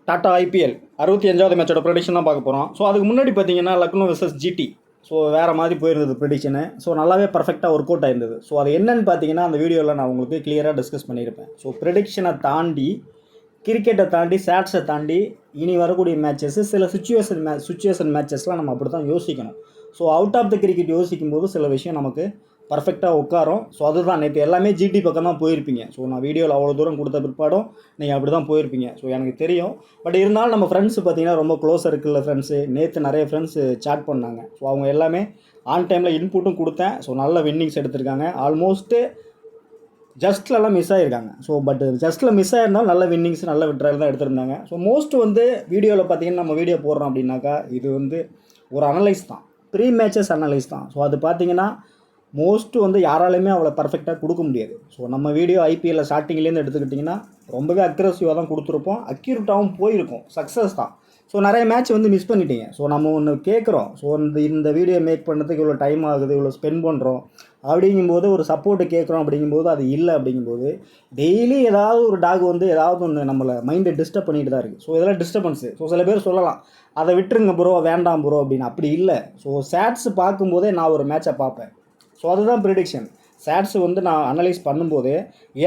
Tata IPL 65வது மேட்சோட prediction தான் பார்க்க போகிறோம். ஸோ அதுக்கு முன்னாடி பார்த்தீங்கன்னா லக்னோ வெர்சஸ் ஜிடி. ஸோ வேறு மாதிரி போயிருந்தது ப்ரெடிக்ஷனு. ஸோ நல்லாவே பர்ஃபெக்டாக ஒர்க் அவுட் ஆயிருந்தது. ஸோ அது என்னன்னு பார்த்தீங்கன்னா அந்த வீடியோவில் நான் உங்களுக்கு கிளியராக டிஸ்கஸ் பண்ணியிருப்பேன். ஸோ ப்ரெடிக்ஷனை தாண்டி, கிரிக்கெட்டை தாண்டி, சேட்ஸை தாண்டி இனி வரக்கூடிய மேட்சஸ் சில சுச்சுவேஷன் மேட்சஸ்லாம் நம்ம அப்படி தான் யோசிக்கணும். So out of the cricket யோசிக்கும் போது சில விஷயம் நமக்கு பர்ஃபெக்டாக உட்காரும். ஸோ அதுதான் நேற்று எல்லாமே ஜிடி பக்கம் தான் போயிருப்பீங்க. ஸோ நான் வீடியோவில் அவ்வளோ தூரம் கொடுத்த பிற்பாடும் நீங்கள் அப்படி தான் போயிருப்பீங்க. ஸோ எனக்கு தெரியும். பட் இருந்தாலும் நம்ம ஃப்ரெண்ட்ஸ் பார்த்தீங்கன்னா ரொம்ப க்ளோஸாக இருக்குல்ல ஃப்ரெண்ட்ஸு. நேற்று நிறைய ஃப்ரெண்ட்ஸு சாட் பண்ணாங்க. ஸோ அவங்க எல்லாமே ஆன் டைமில் இன்புட்டும் கொடுத்தேன். ஸோ நல்ல வின்னிங்ஸ் எடுத்திருக்காங்க. ஆல்மோஸ்ட்டு ஜஸ்ட்லலாம் மிஸ் ஆகிருக்காங்க. ஸோ பட் ஜஸ்ட்டில் மிஸ் ஆகிருந்தாலும் நல்ல வின்னிங்ஸ், நல்ல விட்ராயல் தான் எடுத்திருந்தாங்க. ஸோ மோஸ்ட் வீடியோவில் பார்த்தீங்கன்னா நம்ம வீடியோ போடுறோம் அப்படின்னாக்கா இது ஒரு அனலைஸ் தான், ப்ரீ மேட்சஸ் அனலைஸ் தான். ஸோ அது பார்த்தீங்கன்னா மோஸ்ட்டு யாராலையுமே அவ்வளோ பர்ஃபெக்டாக கொடுக்க முடியாது. ஸோ நம்ம வீடியோ ஐபிஎல்லில் ஸ்டார்டிங்லேருந்து எடுத்துக்கிட்டிங்கன்னா ரொம்பவே அக்ரெசிவாக தான் கொடுத்துருப்போம். அக்யூரேட்டாகவும் போயிருக்கும். சக்ஸஸ் தான். ஸோ நிறைய மேட்ச் மிஸ் பண்ணிட்டீங்க. ஸோ நம்ம ஒன்று கேட்குறோம். ஸோ இந்த வீடியோ மேக் பண்ணுறதுக்கு இவ்வளோ டைம் ஆகுது, இவ்வளோ ஸ்பெண்ட் பண்ணுறோம் அப்படிங்கும்போது, ஒரு சப்போர்ட்டு கேட்குறோம் அப்படிங்கும்போது அது இல்லை அப்படிங்கும்போது டெய்லி ஏதாவது ஒரு டாக் ஏதாவது ஒன்று நம்மளை மைண்டை டிஸ்டர்ப் பண்ணிட்டு தான் இருக்குது. ஸோ இதெல்லாம் டிஸ்டர்பன்ஸு. ஸோ சில பேர் சொல்லலாம் அதை விட்டுருங்க ப்ரோ, வேண்டாம் ப்ரோ அப்படின்னு. அப்படி இல்லை. ஸோ சேட்ஸ் பார்க்கும்போதே நான் ஒரு மேட்சை பார்ப்பேன். ஸோ அதுதான் ப்ரிடிக்ஷன். சேட்ஸ் நான் அனலைஸ் பண்ணும்போது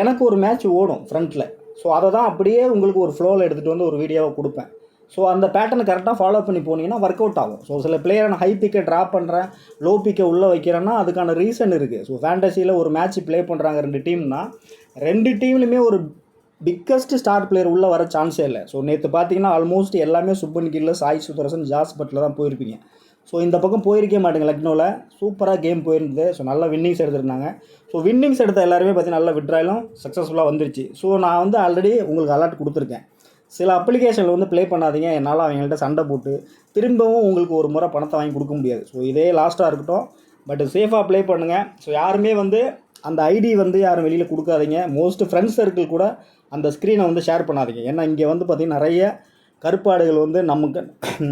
எனக்கு ஒரு மேட்ச் ஓடும் ஃப்ரண்ட்டில். ஸோ அதை தான் அப்படியே உங்களுக்கு ஒரு ஃப்ளோவில் எடுத்துகிட்டு ஒரு வீடியோவை கொடுப்பேன். ஸோ அந்த பேட்டர்னை கரெக்டாக ஃபாலோ பண்ணி போனீங்கன்னா ஒர்க் அவுட் ஆகும். ஸோ சில பிளேயரை நான் ஹை பிக்கை ட்ராப் பண்ணுறேன், லோ பிக்கை உள்ளே வைக்கிறேன்னா அதுக்கான ரீசன் இருக்குது. ஸோ ஃபேண்டசியில் ஒரு மேட்ச் ப்ளே பண்ணுறாங்க 2 டீம்னா 2 டீம்லையுமே ஒரு பிக்கஸ்ட் ஸ்டார் பிளேயர் உள்ளே வர சான்ஸே இல்லை. ஸோ நேற்று பார்த்தீங்கன்னா ஆல்மோஸ்ட் எல்லாமே சுப்மன் கில், சாய் சுதர்சன், ஜாஸ் பட்லர் தான் போயிருப்பீங்க. ஸோ இந்த பக்கம் போயிருக்கே மாட்டேங்க. லக்னோவில் சூப்பராக கேம் போயிருந்தது. ஸோ நல்ல வின்னிங்ஸ் எடுத்துருந்தாங்க. ஸோ வின்னிங்ஸ் எடுத்த எல்லாருமே பார்த்தீங்கன்னா நல்ல விட்ராயலும் சக்ஸஸ்ஃபுல்லாக வந்துருச்சு. ஸோ நான் ஆல்ரெடி உங்களுக்கு அலர்ட் கொடுத்துருக்கேன். சில அப்ளிகேஷனில் ப்ளே பண்ணாதீங்க. என்னால் அவங்கள்ட்ட சண்டை போட்டு திரும்பவும் உங்களுக்கு ஒரு முறை பணத்தை வாங்கி கொடுக்க முடியாது. ஸோ இதே லாஸ்ட்டாக இருக்கட்டும். பட் சேஃபாக ப்ளே பண்ணுங்கள். ஸோ யாருமே அந்த ஐடி யாரும் வெளியில் கொடுக்காதீங்க. மோஸ்ட் ஃப்ரெண்ட்ஸ் சர்க்கிள் கூட அந்த ஸ்க்ரீனை ஷேர் பண்ணாதீங்க. ஏன்னா இங்கே பார்த்திங்கன்னா நிறைய கருப்பாடுகள்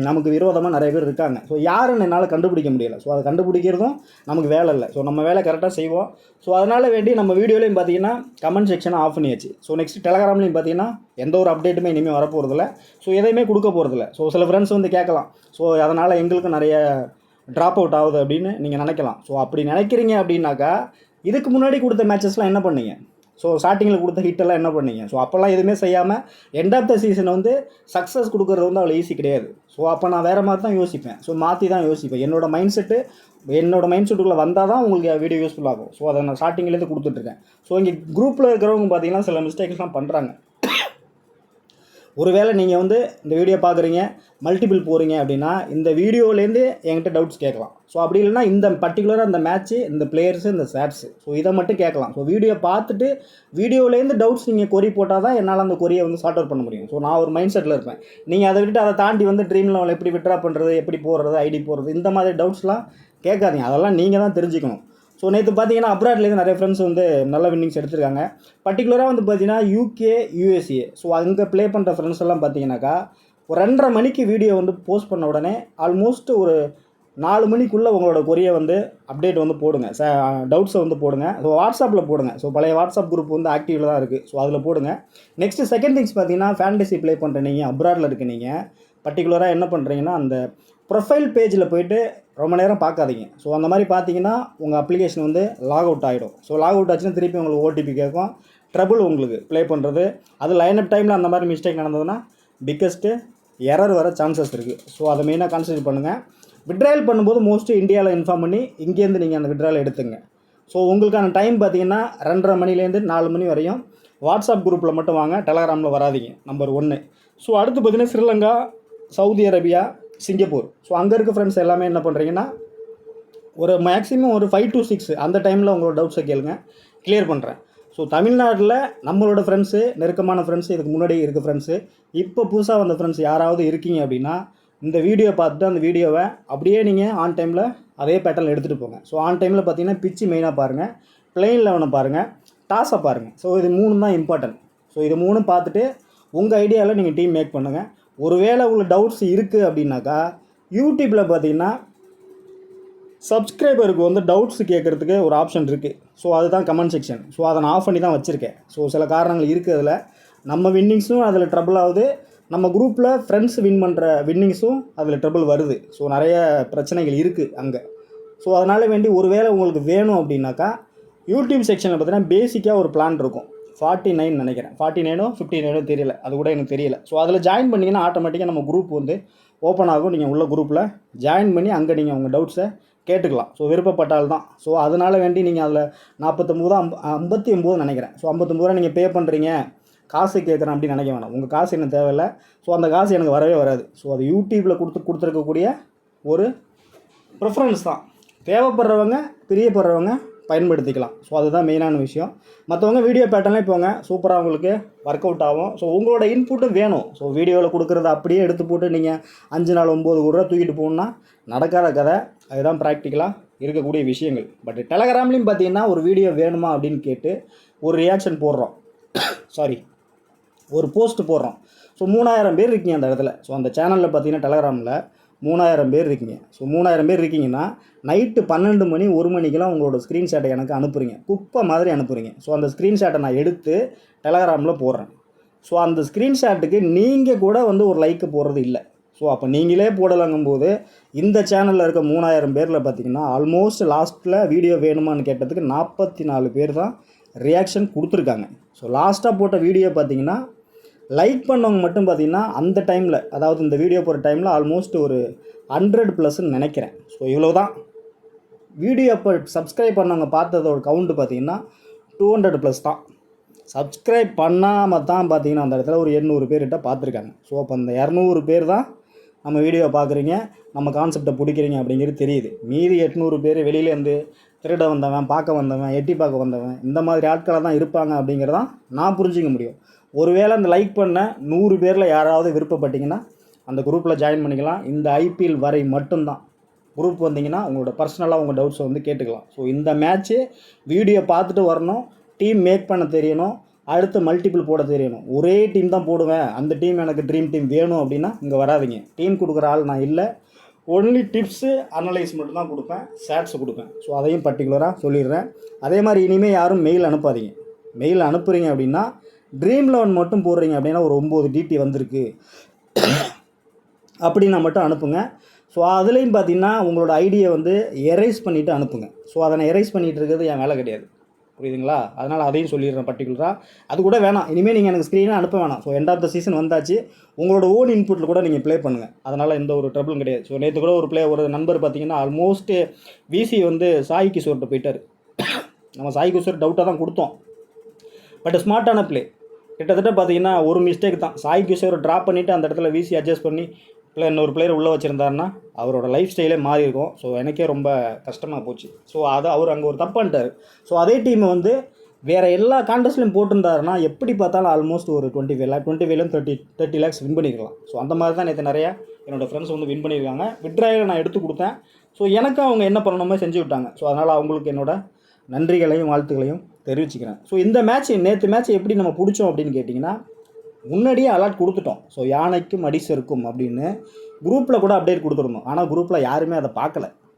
நமக்கு விரோதமாக நிறைய பேர் இருக்காங்க. ஸோ யாருன்னு என்னால் கண்டுபிடிக்க முடியலை. ஸோ அதை கண்டுபிடிக்கிறதும் நமக்கு வேலை இல்லை. ஸோ நம்ம வேலை கரெக்டாக செய்வோம். ஸோ அதனால் வேண்டி நம்ம வீடியோலையும் பார்த்தீங்கன்னா கமெண்ட் செக்ஷனை ஆஃப் பண்ணியாச்சு. ஸோ நெக்ஸ்ட் டெலகிராம்லையும் பார்த்தீங்கன்னா எந்த ஒரு அப்டேட்டுமே இனிமேல் வரப்போகிறதில்ல. ஸோ எதையுமே கொடுக்க போகிறதில்ல. ஸோ சில ஃப்ரெண்ட்ஸ் கேட்கலாம், ஸோ அதனால் எங்களுக்கும் நிறைய ட்ராப் அவுட் ஆகுது அப்படின்னு நீங்கள் நினைக்கலாம். ஸோ அப்படி நினைக்கிறீங்க அப்படின்னாக்கா இதுக்கு முன்னாடி கொடுத்த மேட்சஸ்லாம் என்ன பண்ணீங்க? ஸோ ஸ்டார்டிங்கில் கொடுத்த ஹிட்டெல்லாம் என்ன பண்ணீங்க? ஸோ அப்போல்லாம் எதுவுமே செய்யாமல் எண்ட் ஆஃப் த சீசனை சக்ஸஸ் கொடுக்குறது அவ்வளோ ஈஸி கிடையாது. ஸோ அப்போ நான் வேறு மாதிரி தான் யோசிப்பேன். ஸோ மாற்றி தான் யோசிப்பேன். என்னோடய மைண்ட் செட்டுக்குள்ளே வந்தால் தான் உங்களுக்கு வீடியோ யூஸ்ஃபுல் ஆகும். ஸோ அதை நான் ஸ்டார்டிங்லேருந்து கொடுத்துட்ருக்கேன். ஸோ இங்கே குரூப்பில் இருக்கிறவங்க பார்த்தீங்கன்னா சில மிஸ்டேக்ஸ்லாம் பண்ணுறாங்க. ஒருவேளை நீங்கள் இந்த வீடியோ பார்க்குறீங்க, மல்டிபிள் போகிறீங்க அப்படின்னா இந்த வீடியோலேருந்து என்கிட்ட டவுட்ஸ் கேட்கலாம். ஸோ அப்படி இல்லைனா இந்த பர்டிகுலராக இந்த மேட்ச்சு, இந்த பிளேயர்ஸு, இந்த சேட்ஸு, ஸோ இதை மட்டும் கேட்கலாம். ஸோ வீடியோ பார்த்துட்டு வீடியோலேருந்து டவுட்ஸ் நீங்கள் கொரி போட்டால் தான் என்னால் அந்த கொரியை சார்ட் அவுட் பண்ண முடியும். ஸோ நான் ஒரு மைண்ட் செட்டில் இருப்பேன். நீங்கள் அதை விட்டு அதை தாண்டி ட்ரீம் லெவல் எப்படி விட்ரா பண்ணுறது, எப்படி போடுறது, ஐடி போடுறது, இந்த மாதிரி டவுட்ஸ்லாம் கேட்காதீங்க. அதெல்லாம் நீங்கள் தான் தெரிஞ்சுக்கணும். ஸோ நேற்று பார்த்தீங்கன்னா அப்ராட்லேருந்து நிறைய ஃப்ரெண்ட்ஸ் நல்ல வின்னிங்ஸ் எடுத்திருக்காங்க. பர்டிகுலராக பார்த்தீங்கன்னா யூகே, யூஎஸ்ஏ. ஸோ அங்கே ப்ளே பண்ணுற ஃப்ரெண்ட்ஸ் எல்லாம் பார்த்தீங்கன்னாக்கா ஒரு 2:30 மணிக்கு வீடியோ போஸ்ட் பண்ண உடனே ஆல்மோஸ்ட் ஒரு 4 மணிக்குள்ளே உங்களோட கொரியை அப்டேட் போடுங்க. டவுட்ஸை போடுங்க. ஸோ வாட்ஸ்அப்பில் போடுங்க. ஸோ பழைய வாட்ஸ்அப் குரூப் ஆக்டிவில் தான் இருக்குது. ஸோ அதில் போடுங்க. நெக்ஸ்ட்டு செகண்ட் திங்ஸ் பார்த்தீங்கன்னா ஃபேண்டசி ப்ளே பண்ணுற நீங்கள் அப்ராடில் இருக்க நீங்கள் பர்டிகுலராக என்ன பண்ணுறீங்கன்னா அந்த ப்ரொஃபைல் பேஜில் போய்ட்டு ரொம்ப நேரம் பார்க்காதீங்க. ஸோ அந்த மாதிரி பார்த்தீங்கன்னா உங்கள் அப்ளிகேஷன் லாக் அவுட் ஆகிடும். ஸோ லாக் அவுட் ஆச்சுன்னா திருப்பி உங்களுக்கு ஓடிபி கேட்கும். ட்ரபுள் உங்களுக்கு ப்ளே பண்ணுறது. அது லைன் அப் டைமில் அந்த மாதிரி மிஸ்டேக் நடந்ததுன்னா பிக்கஸ்ட்டு எரர் வர சான்சஸ் இருக்குது. ஸோ அதை மெயினாக கான்சன்ட்ரேட் பண்ணுங்கள். விட்ராயல் பண்ணும்போது மோஸ்ட்டு இந்தியாவில் இன்ஃபார்ம் பண்ணி இங்கேருந்து நீங்கள் அந்த விட்ராயல் எடுத்துங்க. ஸோ உங்களுக்கான டைம் பார்த்தீங்கன்னா 2:30 மணிலேருந்து 4 மணி வரையும் வாட்ஸ்அப் குரூப்பில் மட்டும் வாங்க. டெலகிராமில் வராதிங்க. நம்பர் 1. ஸோ அடுத்து பார்த்தீங்கன்னா Sri Lanka, Saudi Arabia, Singapore. So அங்கே இருக்க ஃப்ரெண்ட்ஸ் எல்லாமே என்ன பண்ணுறீங்கன்னா ஒரு மேக்ஸிமம் ஒரு 5 to 6 அந்த டைமில் உங்களோட டவுட்ஸை கேளுங்க, கிளியர் பண்ணுறேன். ஸோ தமிழ்நாட்டில் நம்மளோட ஃப்ரெண்ட்ஸு, நெருக்கமான ஃப்ரெண்ட்ஸு, இதுக்கு முன்னாடி இருக்க ஃப்ரெண்ட்ஸு, இப்போ புதுசாக வந்த ஃப்ரெண்ட்ஸ் யாராவது இருக்கீங்க அப்படின்னா இந்த வீடியோ பார்த்துட்டு அந்த வீடியோவை அப்படியே நீங்கள் ஆன் டைமில் அதே பேட்டர்னில் எடுத்துகிட்டு போங்க. ஸோ ஆன் டைமில் பார்த்தீங்கன்னா பிச்சு மெயினாக பாருங்கள், பிளெயின் லெவனை பாருங்கள், டாஸை பாருங்கள். ஸோ இது 3 தான் இம்பார்ட்டன்ட். ஸோ இது 3 பார்த்துட்டு உங்கள் ஐடியாவில் நீங்கள் டீம் மேக் பண்ணுங்கள். ஒருவேளை உங்களுக்கு டவுட்ஸ் இருக்குது அப்படின்னாக்கா யூடியூப்பில் பார்த்தீங்கன்னா சப்ஸ்கிரைபருக்கு டவுட்ஸ் கேட்குறதுக்கு ஒரு ஆப்ஷன் இருக்குது. ஸோ அதுதான் கமெண்ட் செக்ஷன். ஸோ அதை நான் ஆஃப் பண்ணி தான் வச்சுருக்கேன். ஸோ சில காரணங்கள் இருக்குது. அதில் நம்ம வின்னிங்ஸும் அதில் ட்ரபிள் ஆகுது, நம்ம குரூப்பில் ஃப்ரெண்ட்ஸ் வின் பண்ணுற வின்னிங்ஸும் அதில் ட்ரபிள் வருது. ஸோ நிறைய பிரச்சனைகள் இருக்குது அங்கே. ஸோ அதனால் வேண்டி ஒரு வேளை உங்களுக்கு வேணும் அப்படின்னாக்கா யூடியூப் செக்ஷனில் பார்த்தீங்கன்னா பேசிக்காக ஒரு பிளான் இருக்கும். 49 நினைக்கிறேன், 49ஓ 59ஓ தெரியல, அது கூட எனக்கு தெரியல. ஸோ அதில் ஜாயின் பண்ணிங்கன்னா ஆட்டோமேட்டிக்காக நம்ம குரூப் வந்து ஓப்பன் ஆகும். நீங்கள் உள்ள குரூப்பில் ஜாயின் பண்ணி அங்கே நீங்கள் உங்கள் டவுட்ஸை கேட்டுக்கலாம். ஸோ விருப்பப்பட்டால் தான். ஸோ அதனால் வேண்டி நீங்கள் அதில் 59 நினைக்கிறேன். ஸோ 59 நீங்கள் பே பண்ணுறீங்க, காசு கேட்குறேன் அப்படின்னு நினைக்க வேணாம். உங்கள் காசு எனக்கு தேவையில்லை. ஸோ அந்த காசு எனக்கு வரவே வராது. ஸோ அது யூடியூப்பில் கொடுத்துருக்கக்கூடிய ஒரு ப்ரிஃபரன்ஸ் தான். தேவைப்படுறவங்க பிரியப்படுறவங்க பயன்படுத்திக்கலாம். ஸோ அதுதான் மெயினான விஷயம். மற்றவங்க வீடியோ பேட்டர்ன்லேயே போங்க, சூப்பராக உங்களுக்கு ஒர்க் அவுட் ஆகும். ஸோ உங்களோட இன்புட்டும் வேணும். ஸோ வீடியோவில் கொடுக்குறத அப்படியே எடுத்து போட்டு நீங்கள் 5 நாள் 9 ரூபா தூக்கிட்டு போகணுன்னா நடக்காத கதை. அதுதான் ப்ராக்டிக்கலாக இருக்கக்கூடிய விஷயங்கள். பட் டெலகிராம்லேயும் பார்த்தீங்கன்னா ஒரு வீடியோ வேணுமா அப்படின்னு கேட்டு ஒரு ரியாக்ஷன் போடுறோம், ஒரு போஸ்ட் போடுறோம். ஸோ 3000 பேர் இருக்கீங்க அந்த இடத்துல. ஸோ அந்த சேனலில் பார்த்தீங்கன்னா டெலகிராமில் 3000 பேர் இருக்கீங்க. ஸோ 3000 பேர் இருக்கீங்கன்னா நைட்டு 12 மணி 1 மணிக்கெலாம் உங்களோட ஸ்க்ரீன்ஷாட்டை எனக்கு அனுப்புகிறீங்க, குப்பை மாதிரி அனுப்புகிறீங்க. ஸோ அந்த ஸ்க்ரீன்ஷாட்டை நான் எடுத்து டெலகிராமில் போடுறேன். ஸோ அந்த ஸ்க்ரீன்ஷாட்டுக்கு நீங்கள் கூட வந்து ஒரு லைக்கு போடுறது இல்லை. ஸோ அப்போ நீங்களே போடலங்கும்போது இந்த சேனலில் இருக்க 3000 பேரில் பார்த்தீங்கன்னா ஆல்மோஸ்ட் லாஸ்ட்டில் வீடியோ வேணுமான்னு கேட்டதுக்கு 44 பேர் தான் ரியாக்ஷன் கொடுத்துருக்காங்க. ஸோ லாஸ்ட்டாக போட்ட வீடியோ பார்த்தீங்கன்னா லைக் பண்ணவங்க மட்டும் பார்த்தீங்கன்னா அந்த டைமில், அதாவது இந்த வீடியோ போகிற டைமில் ஆல்மோஸ்ட் ஒரு 100+ நினைக்கிறேன். ஸோ இவ்வளோ தான். வீடியோ இப்போ சப்ஸ்கிரைப் பண்ணவங்க பார்த்ததோட கவுண்ட்டு பார்த்தீங்கன்னா 200+ தான். சப்ஸ்கிரைப் பண்ணாமல் தான் பார்த்தீங்கன்னா அந்த இடத்துல ஒரு 800 பேர்கிட்ட பார்த்துருக்காங்க. ஸோ அப்போ அந்த 200 பேர் தான் நம்ம வீடியோ பார்க்குறீங்க, நம்ம கான்செப்டை பிடிக்கிறீங்க அப்படிங்கிறது தெரியுது. மீதி 800 பேர் வெளியிலேருந்து திருட வந்தவன், பார்க்க வந்தவன், எட்டி பார்க்க வந்தவன், இந்த மாதிரி ஆட்களை தான் இருப்பாங்க அப்படிங்கிறதான் நான் புரிஞ்சிக்க முடியும். ஒருவேளை அந்த லைக் பண்ண 100 பேரில் யாராவது விருப்பப்பட்டீங்கன்னா அந்த குரூப்பில் ஜாயின் பண்ணிக்கலாம். இந்த ஐபிஎல் வரை மட்டும்தான் குரூப் வந்தீங்கன்னா உங்களோட பர்சனலாக உங்கள் டவுட்ஸை வந்து கேட்டுக்கலாம். ஸோ இந்த மேட்ச்சு வீடியோ பார்த்துட்டு வரணும், டீம் மேக் பண்ண தெரியணும், அடுத்து மல்டிபிள் போட தெரியணும். ஒரே டீம் தான் போடுவேன், அந்த டீம் எனக்கு ட்ரீம் டீம் வேணும் அப்படின்னா இங்கே வராதிங்க. டீம் கொடுக்குற ஆள் நான் இல்லை. ஒன்லி டிப்ஸு அனலைஸ் மட்டும்தான் கொடுப்பேன், ஷார்ட்ஸை கொடுப்பேன். ஸோ அதையும் பர்டிகுலராக சொல்லிடுறேன். அதே மாதிரி இனிமேல் யாரும் மெயில் அனுப்பாதீங்க. மெயில் அனுப்புகிறீங்க அப்படின்னா ட்ரீம் 11 மட்டும் போடுறீங்க அப்படின்னா ஒரு 9 டிடி வந்திருக்கு அப்படின்னா மட்டும் அனுப்புங்க. ஸோ அதுலேயும் பார்த்தீங்கன்னா உங்களோட ஐடியை வந்து எரேஸ் பண்ணிவிட்டு அனுப்புங்க. ஸோ அதை நான் எரேஸ் பண்ணிகிட்டு இருக்கிறது என் வேலை கிடையாது, புரியுதுங்களா? அதனால் அதையும் சொல்லிடுறேன் பர்டிகுலராக. அது கூட வேணாம், இனிமேல் நீங்கள் எனக்கு ஸ்க்ரீனாக அனுப்ப வேணாம். So end of the season வந்தாச்சு, உங்களோட ஓன் இன்புட்டில் கூட நீங்கள் ப்ளே பண்ணுங்கள். அதனால் எந்த ஒரு ட்ரபிளும் கிடையாது. ஸோ நேற்று கூட ஒரு நண்பர் பார்த்தீங்கன்னா ஆல்மோஸ்ட்டு விசி வந்து சாய் கிஷோர்கிட்ட போயிட்டார். நம்ம சாய் கிஷோர் டவுட்டாக தான் கொடுத்தோம், பட் ஸ்மார்ட்டான ப்ளே. கிட்டத்தட்ட பார்த்தீங்கன்னா ஒரு மிஸ்டேக் தான். சாய் கிஷோரை ட்ராப் பண்ணிவிட்டு அந்த இடத்துல விசி அட்ஜஸ்ட் பண்ணி இன்னொரு பிளேயர் உள்ளே வச்சுருந்தாருன்னா அவரோட லைஃப் ஸ்டைலே மாறி இருக்கும். ஸோ எனக்கே ரொம்ப கஷ்டமாக போச்சு. ஸோ அதை அவர் அங்கே ஒரு தப்பு பண்ணிட்டார். ஸோ அதே டீம் வந்து வேறு எல்லா கான்டெஸ்ட்லையும் போட்டிருந்தாருன்னா எப்படி பார்த்தாலும் ஆல்மோஸ்ட் ஒரு 25 30 lakhs வின் பண்ணிக்கலாம். ஸோ அந்த மாதிரி தான் நேற்று நிறையா என்னோடய ஃப்ரெண்ட்ஸ் வந்து வின் பண்ணியிருக்காங்க. விட்ராயில் நான் எடுத்து கொடுத்தேன். ஸோ எனக்கு அவங்க என்ன பண்ணணுமோ செஞ்சு விட்டாங்க. ஸோ அதனால் அவங்களுக்கு என்னோட நன்றிகளையும் வாழ்த்துக்களையும் தெரிவிச்சுக்கிறேன். ஸோ இந்த நேற்று மேட்ச் எப்படி நம்ம பிடிச்சோம் அப்படின்னு கேட்டிங்கன்னா, முன்னாடியே அலர்ட் கொடுத்துட்டோம். ஸோ யானைக்கும் அடிசருக்கும் அப்படின்னு குரூப்பில் கூட அப்டேட் கொடுத்துருந்தோம். ஆனால் குரூப்பில் யாருமே அதை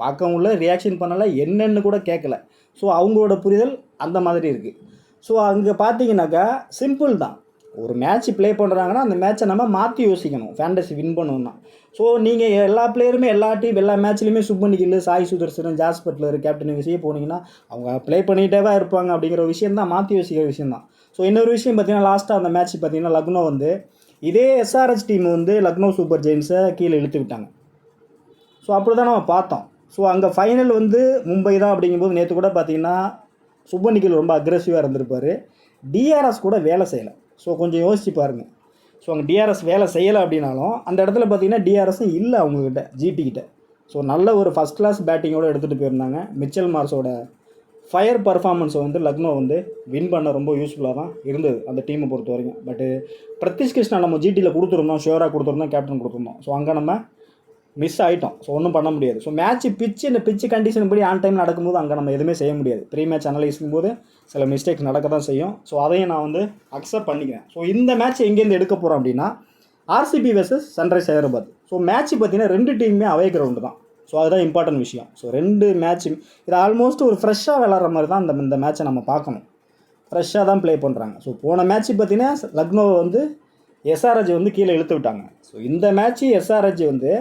பார்க்கவும் இல்லை, ரியாக்ஷன் பண்ணலை, என்னென்னு கூட கேட்கல. ஸோ அவங்களோட புரிதல் அந்த மாதிரி இருக்குது. ஸோ அங்கே பார்த்தீங்கன்னாக்கா சிம்பிள் தான். ஒரு மேட்ச் ப்ளே பண்ணுறாங்கன்னா அந்த மேட்ச்சை நம்ம மாற்றி யோசிக்கணும். ஃபேண்டசி வின் பண்ணணும்னா ஸோ நீங்கள் எல்லா பிளேயருமே எல்லா மேட்ச்லையுமே Shubman Gill, Sai Sudharsan, Jos Buttler, captain விசியே போனீங்கன்னா அவங்க ப்ளே பண்ணிகிட்டே தான் இருப்பாங்க அப்படிங்கிற விஷயம் தான், மாற்றி யோசிக்கிற விஷயம் தான். ஸோ இன்னொரு விஷயம் பார்த்தீங்கன்னா லாஸ்ட்டாக அந்த மேட்ச் பார்த்தீங்கன்னா லக்னோ வந்து இதே எஸ்ஆர்ஹெச் டீம் வந்து லக்னோ சூப்பர் ஜெயின்ஸை கீழே இழுத்து விட்டாங்க. ஸோ அப்படி தான் நம்ம பார்த்தோம். ஸோ அங்கே ஃபைனல் வந்து மும்பை தான் அப்படிங்கும்போது நேற்று கூட பார்த்தீங்கன்னா சுப்மன் கில் ரொம்ப அக்ரெசிவாக இருந்திருப்பார். டிஆர்எஸ் கூட வேலை செய்யலை. ஸோ கொஞ்சம் யோசிச்சு பாருங்கள். ஸோ அங்கே டிஆர்எஸ் வேலை செய்யலை அப்படின்னாலும் அந்த இடத்துல பார்த்தீங்கன்னா டிஆர்எஸும் இல்லை அவங்கக்கிட்ட, ஜிடிக்கிட்ட. ஸோ நல்ல ஒரு ஃபஸ்ட் கிளாஸ் பேட்டிங்கோடு எடுத்துகிட்டு போயிருந்தாங்க. மிச்சல் மார்ஸோட ஃபயர் பர்ஃபார்மன்ஸை வந்து லக்னோ வந்து வின் பண்ண ரொம்ப யூஸ்ஃபுல்லாக தான் இருந்தது அந்த டீமை பொறுத்த வரைக்கும். பட்டு பிரத்திஷ் கிருஷ்ணா நம்ம ஜிடியில் கொடுத்துருந்தோம், ஷியோராக கொடுத்துருந்தோம், கேப்டன் கொடுத்துருந்தோம். ஸோ அங்கே நம்ம மிஸ் ஆகிட்டோம். ஸோ ஒன்றும் பண்ண முடியாது. ஸோ மேட்ச் இந்த பிச்சு கண்டிஷன் படி ஆன் டைம் நடக்கும்போது அங்கே நம்ம எதுவுமே செய்ய முடியாது. ப்ரீ மேட்ச் அனலைஸும் போது சில மிஸ்டேக்ஸ் நடக்க தான் செய்யும். ஸோ அதையும் நான் வந்து அக்செப்ட் பண்ணிக்கிறேன். ஸோ இந்த மேட்ச் எங்கேருந்து எடுக்க போகிறோம் அப்படின்னா RCB versus sunrise Hyderabad. So match பார்த்தீங்கன்னா 2 டீமுமே அவே கிரவுண்டு தான். ஸோ அதுதான் இம்பார்ட்டன்ட் விஷயம். ஸோ 2 மேட்ச் இது ஆல்மோஸ்ட் ஒரு ஃப்ரெஷ்ஷாக விளாட்ற மாதிரி தான் இந்த மேட்ச்சை நம்ம பார்க்கணும். ஃப்ரெஷ்ஷாக தான் ப்ளே பண்ணுறாங்க. ஸோ போன மேட்ச் பார்த்தீங்கன்னா லக்னோ வந்து எஸ்ஆர்ஹெச் வந்து கீழே இழுத்து விட்டாங்க. ஸோ இந்த மேட்ச்சு எஸ்ஆர்ஹெச் வந்து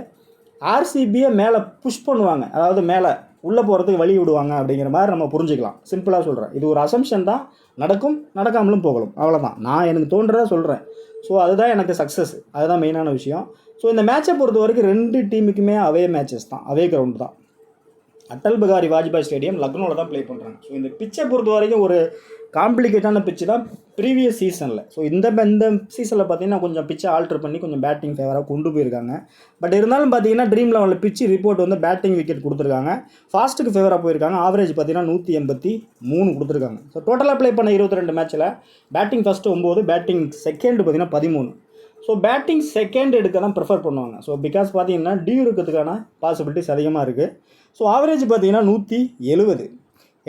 ஆர்சிபியை மேலே புஷ் பண்ணுவாங்க, அதாவது மேலே உள்ளே போகிறதுக்கு வழி விடுவாங்க அப்படிங்கிற மாதிரி நம்ம புரிஞ்சுக்கலாம். சிம்பிளாக சொல்கிறேன், இது ஒரு அசம்ஷன் தான், நடக்கும் நடக்காமலும் போகலாம், அவ்வளோதான். நான் எனக்கு தோன்றதை சொல்கிறேன். ஸோ அதுதான் எனக்கு சக்ஸஸ், அதுதான் மெயினான விஷயம். ஸோ இந்த மேட்சை பொறுத்த வரைக்கும் 2 டீமுக்குமே அவே மேட்சஸ் தான், அவே கிரவுண்ட் தான். அட்டல் பிகாரி வாஜ்பாய் ஸ்டேடியம் லக்னோவில் தான் ப்ளே பண்ணுறாங்க. ஸோ இந்த பிச்சை பொறுத்த வரைக்கும் ஒரு காம்ப்ளிகேட்டான பிச்சு தான் ப்ரீவியஸ் சீசனில். ஸோ இந்த சீசனில் பார்த்தீங்கன்னா கொஞ்சம் பிச்சை ஆல்ட்ரு பண்ணி கொஞ்சம் பேட்டிங் ஃபேவராக கொண்டு போயிருக்காங்க. பட் இருந்தாலும் பார்த்தீங்கன்னா ட்ரீம் லெவலில் பிச்சு ரிப்போர்ட் வந்து பேட்டிங் விக்கெட் கொடுத்துருக்காங்க, ஃபாஸ்ட்டுக்கு ஃபேவராக போயிருக்காங்க. ஆவரேஜ் பார்த்தீங்கன்னா 183 கொடுத்துருக்காங்க. ஸோ டோட்டலாக ப்ளே பண்ண 22 மேட்ச்சில் பேட்டிங் ஃபஸ்ட்டு 9, பேட்டிங் செகண்ட் பார்த்தீங்கன்னா 13. ஸோ பேட்டிங் செகண்ட் எடுக்க தான் ப்ரிஃபர் பண்ணுவாங்க. ஸோ பிகாஸ் பார்த்தீங்கன்னா டியூ இருக்கிறதுக்கான பாசிபிலிட்டிஸ் அதிகமாக இருக்குது. ஸோ ஆவரேஜ் பார்த்தீங்கன்னா 170.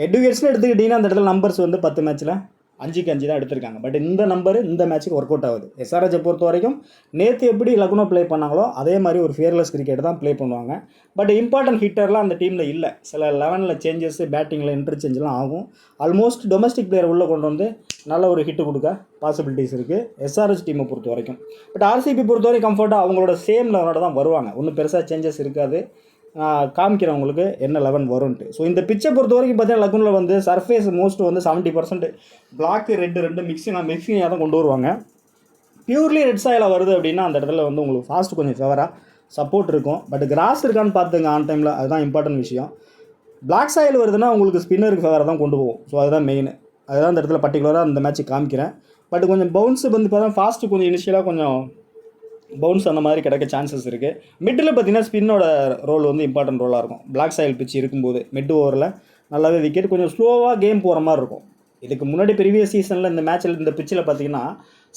எட்விகேட்ஸ்னு எடுத்துக்கிட்டிங்கன்னா அந்த இடத்துல நம்பர்ஸ் வந்து 10 மேட்ச்சில் 5-5 தான் எடுத்திருக்காங்க. பட் இந்த நம்பர் இந்த மேட்ச்சுக்கு ஒர்க் அவுட் ஆகுது. எஸ்ஆர்ஹெச்சை பொறுத்த வரைக்கும் நேற்று எப்படி லக்னோ ப்ளே பண்ணாங்களோ அதே மாதிரி ஒரு ஃபியர்லெஸ் கிரிக்கெட் தான் ப்ளே பண்ணுவாங்க. பட் இம்பார்ட்டன்ட் ஹிட்டர்லாம் அந்த டீமில் இல்லை. சில 11 சேஞ்சஸ், பேட்டிங்கில் இன்டர்சேஞ்செலாம் ஆகும். ஆல்மோஸ்ட் டொமஸ்டிக் பிளேயர் உள்ளே கொண்டு வந்து நல்ல ஒரு ஹிட்டு கொடுக்க பாசிபிலிட்டிஸ் இருக்குது எஸ்ஆர்ஹெச் டீமை பொறுத்த வரைக்கும். பட் ஆர்சிபி பொறுத்த வரைக்கும் கம்ஃபர்ட்டாக அவங்களோட சேம் லெவனோட தான் வருவாங்க, ஒன்றும் பெருசாக சேஞ்சஸ் இருக்காது. காமிக்கிறவங்களுக்கு என்ன 11 வரும்ன்ட்டு. ஸோ இந்த பிச்சை பொறுத்த வரைக்கும் பார்த்தீங்கன்னா லக்னோவில் வந்து சர்ஃபேஸ் மோஸ்ட் வந்து 70% பிளாக் ரெண்டு மிக்சிங்காக தான் கொண்டு வருவாங்க. பியூர்லி ரெட் சாயிலாக வருது அப்படின்னா அந்த இடத்துல வந்து உங்களுக்கு ஃபாஸ்ட் கொஞ்சம் ஃபேவராக சப்போர்ட் இருக்கும். பட் கிராஸ் இருக்கான்னு பார்த்துங்க ஆன் டைமில், அதுதான் இம்பார்ட்டன்ட் விஷயம். பிளாக் சாயில் வருதுன்னா உங்களுக்கு ஸ்பின்னருக்கு ஃபேவராக தான் கொண்டு போகும். ஸோ அதுதான் மெயின், அதுதான் அந்த இடத்துல பர்டிகுலராக அந்த மேட்ச்சு காமிக்கிறேன். பட் கொஞ்சம் பவுன்ஸு வந்து பார்த்தா ஃபாஸ்ட்டு கொஞ்சம் இனிஷியலாக கொஞ்சம் பவுன்ஸ் அந்த மாதிரி கிடைக்க சான்சஸ் இருக்குது. மிட்டில் பார்த்தீங்கன்னா ஸ்பின்னோட ரோல் வந்து இம்பார்ட்டன்ட் ரோலாக இருக்கும். பிளாக் சாயில் பிச்சு இருக்கும்போது மிட் ஓவரில் நல்லாவே விக்கெட் கொஞ்சம் ஸ்லோவாக கேம் போகிற மாதிரி இருக்கும். இதுக்கு முன்னாடி ப்ரீவியஸ் சீசனில் இந்த மேட்ச்சில் இந்த பிச்சில் பார்த்தீங்கன்னா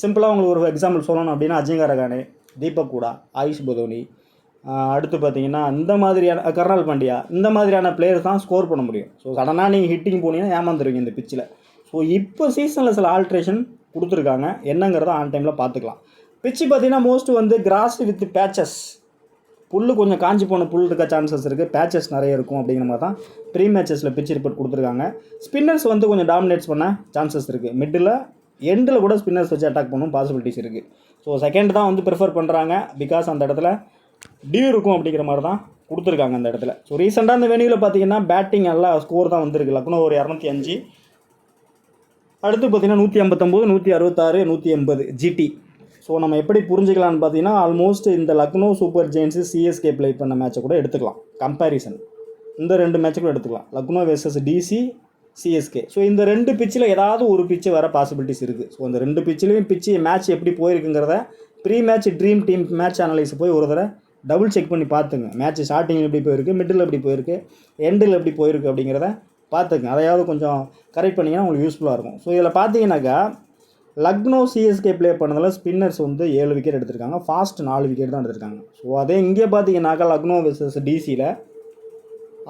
சிம்பிளாக உங்களுக்கு ஒரு எக்ஸாம்பிள் சொல்லணும் அப்படின்னா அஜிங்கா ரகானே, தீபக் கூடா, ஆயுஷ் பதோனி, அடுத்து பார்த்தீங்கன்னா இந்த மாதிரியான கர்னால் பாண்டியா, இந்த மாதிரியான பிளேயர்ஸ் தான் ஸ்கோர் பண்ண முடியும். ஸோ சடனாக நீங்கள் ஹிட்டிங் போனீங்கன்னா ஏமாந்துருவீங்க இந்த பிச்சில். ஸோ இப்போ சீசனில் சில ஆல்ட்ரேஷன் கொடுத்துருக்காங்க, என்னங்கிறத ஆன் டைமில் பார்த்துக்கலாம். பிச்சு பார்த்தீங்கன்னா மோஸ்ட் வந்து கிராஸ் வித் பேச்சஸ், புல் கொஞ்சம் காஞ்சி போன புல் இருக்க சான்சஸ் இருக்குது, பேச்சஸ் நிறைய இருக்கும் அப்படிங்கிற மாதிரி தான் ப்ரீ மேட்சஸில் பிச் ரிப்போர்ட் கொடுத்துருக்காங்க. ஸ்பின்னர்ஸ் வந்து கொஞ்சம் டாமினேட்ஸ் பண்ண சான்சஸ் இருக்குது. மிட்டில் எண்டில் கூட ஸ்பின்னர்ஸ் வச்சு அட்டாக் பண்ணணும் பாசிபிலிட்டிஸ் இருக்குது. ஸோ செகண்ட் தான் வந்து ப்ரிஃபர் பண்ணுறாங்க, பிகாஸ் அந்த இடத்துல டியூ இருக்கும் அப்படிங்கிற மாதிரி தான் கொடுத்துருக்காங்க அந்த இடத்துல. ஸோ ரீசெண்டாக அந்த வெனியூவில் பார்த்தீங்கன்னா பேட்டிங் நல்லா ஸ்கோர் தான் வந்திருக்கு. லக்னோ ஒரு 205, அடுத்து பார்த்தீங்கன்னா 159, 166, 180 ஜிடி. ஸோ நம்ம எப்படி புரிஞ்சுக்கலான்னு பார்த்தீங்கன்னா ஆல்மோஸ்ட் இந்த லக்னோ சூப்பர் ஜெயின்ஸு சிஎஸ்கே ப்ளே பண்ண மேட்சை கூட எடுத்துக்கலாம். கம்பேரிசன் இந்த 2 மேட்சை கூட எடுத்துக்கலாம், Lucknow versus DC, CSK. So இந்த 2 பிச்சில் ஏதாவது ஒரு பிச்சு வர பாசிபிலிட்டிஸ் இருக்குது. ஸோ இந்த 2 பிச்சிலையும் மேட்ச் எப்படி போயிருக்குங்கிறத pre match dream team match analyse போய் ஒரு தடவை டபுள் செக் பண்ணி பார்த்துங்க. மேட்ச் ஸ்டார்டிங்கில் எப்படி போயிருக்கு, மிடில் எப்படி போயிருக்கு, எண்டில் எப்படி போயிருக்கு அப்படிங்கிறத பார்த்துங்க. அதையாவது கொஞ்சம் கரெக்ட் பண்ணிங்கன்னா உங்களுக்கு யூஸ்ஃபுல்லாக இருக்கும். ஸோ இதில் பார்த்தீங்கன்னாக்கா லக்னோ சிஎஸ்கே ப்ளே பண்ணதில் ஸ்பின்னர்ஸ் வந்து 7 விக்கெட் எடுத்திருக்காங்க, ஃபாஸ்ட் 4 விக்கெட் தான் எடுத்திருக்காங்க. ஸோ அதே இங்கே பார்த்தீங்கன்னாக்கா லக்னோ வெர்சஸ் டிசியில்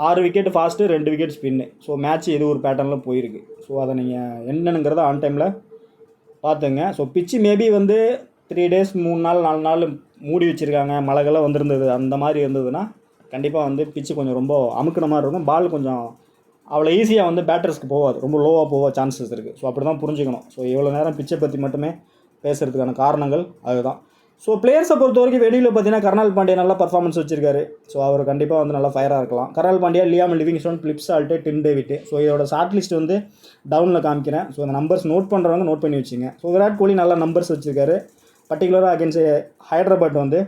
6 wicket fast, 2 wicket spin. So match இது ஒரு பேட்டர்னில் போயிருக்கு. ஸோ அதை நீங்கள் என்னங்கிறத ஆன் டைமில் பார்த்துங்க. ஸோ பிச்சு மேபி வந்து 3 டேஸ் 3 நாள் 4 நாள் மூடி வச்சுருக்காங்க, மழைகள்லாம் வந்திருந்தது, அந்த மாதிரி இருந்ததுன்னா கண்டிப்பாக வந்து பிச்சு கொஞ்சம் ரொம்ப அமுக்கிற மாதிரி இருக்கும். பால் கொஞ்சம் அவ்வளோ ஈஸியாக வந்து பேட்டர்ஸ்க்கு போகாது, ரொம்ப லோவாக போக சான்சஸ் இருக்குது. ஸோ அப்படி தான் புரிஞ்சுக்கணும். ஸோ இவ்வளோ நேரம் பிச்சை பற்றி மட்டுமே பேசுகிறதுக்கான காரணங்கள் அதுதான். ஸோ பிளேயர்ஸை பொறுத்த வரைக்கும் வெளியில் பார்த்தீங்கன்னா கர்னால் பாண்டியா நல்லா பர்ஃபார்மன்ஸ் வச்சிருக்காரு. ஸோ அவர் கண்டிப்பாக வந்து நல்லா ஃபயராக இருக்கலாம். Krunal Pandya, Liam Livingstone, Phil Salt, Tim David. So இதோட ஷார்ட் லிஸ்ட் வந்து டவுனில் காமிக்கிறேன். ஸோ அந்த நம்பர்ஸ் நோட் பண்ணுறவங்க நோட் பண்ணி வச்சுங்க. ஸோ விராட் கோலி நல்ல நம்பர்ஸ் வச்சுருக்காரு. பர்டிகுலராக அகேன்ஸ்ட் ஹைதராபாத் வந்து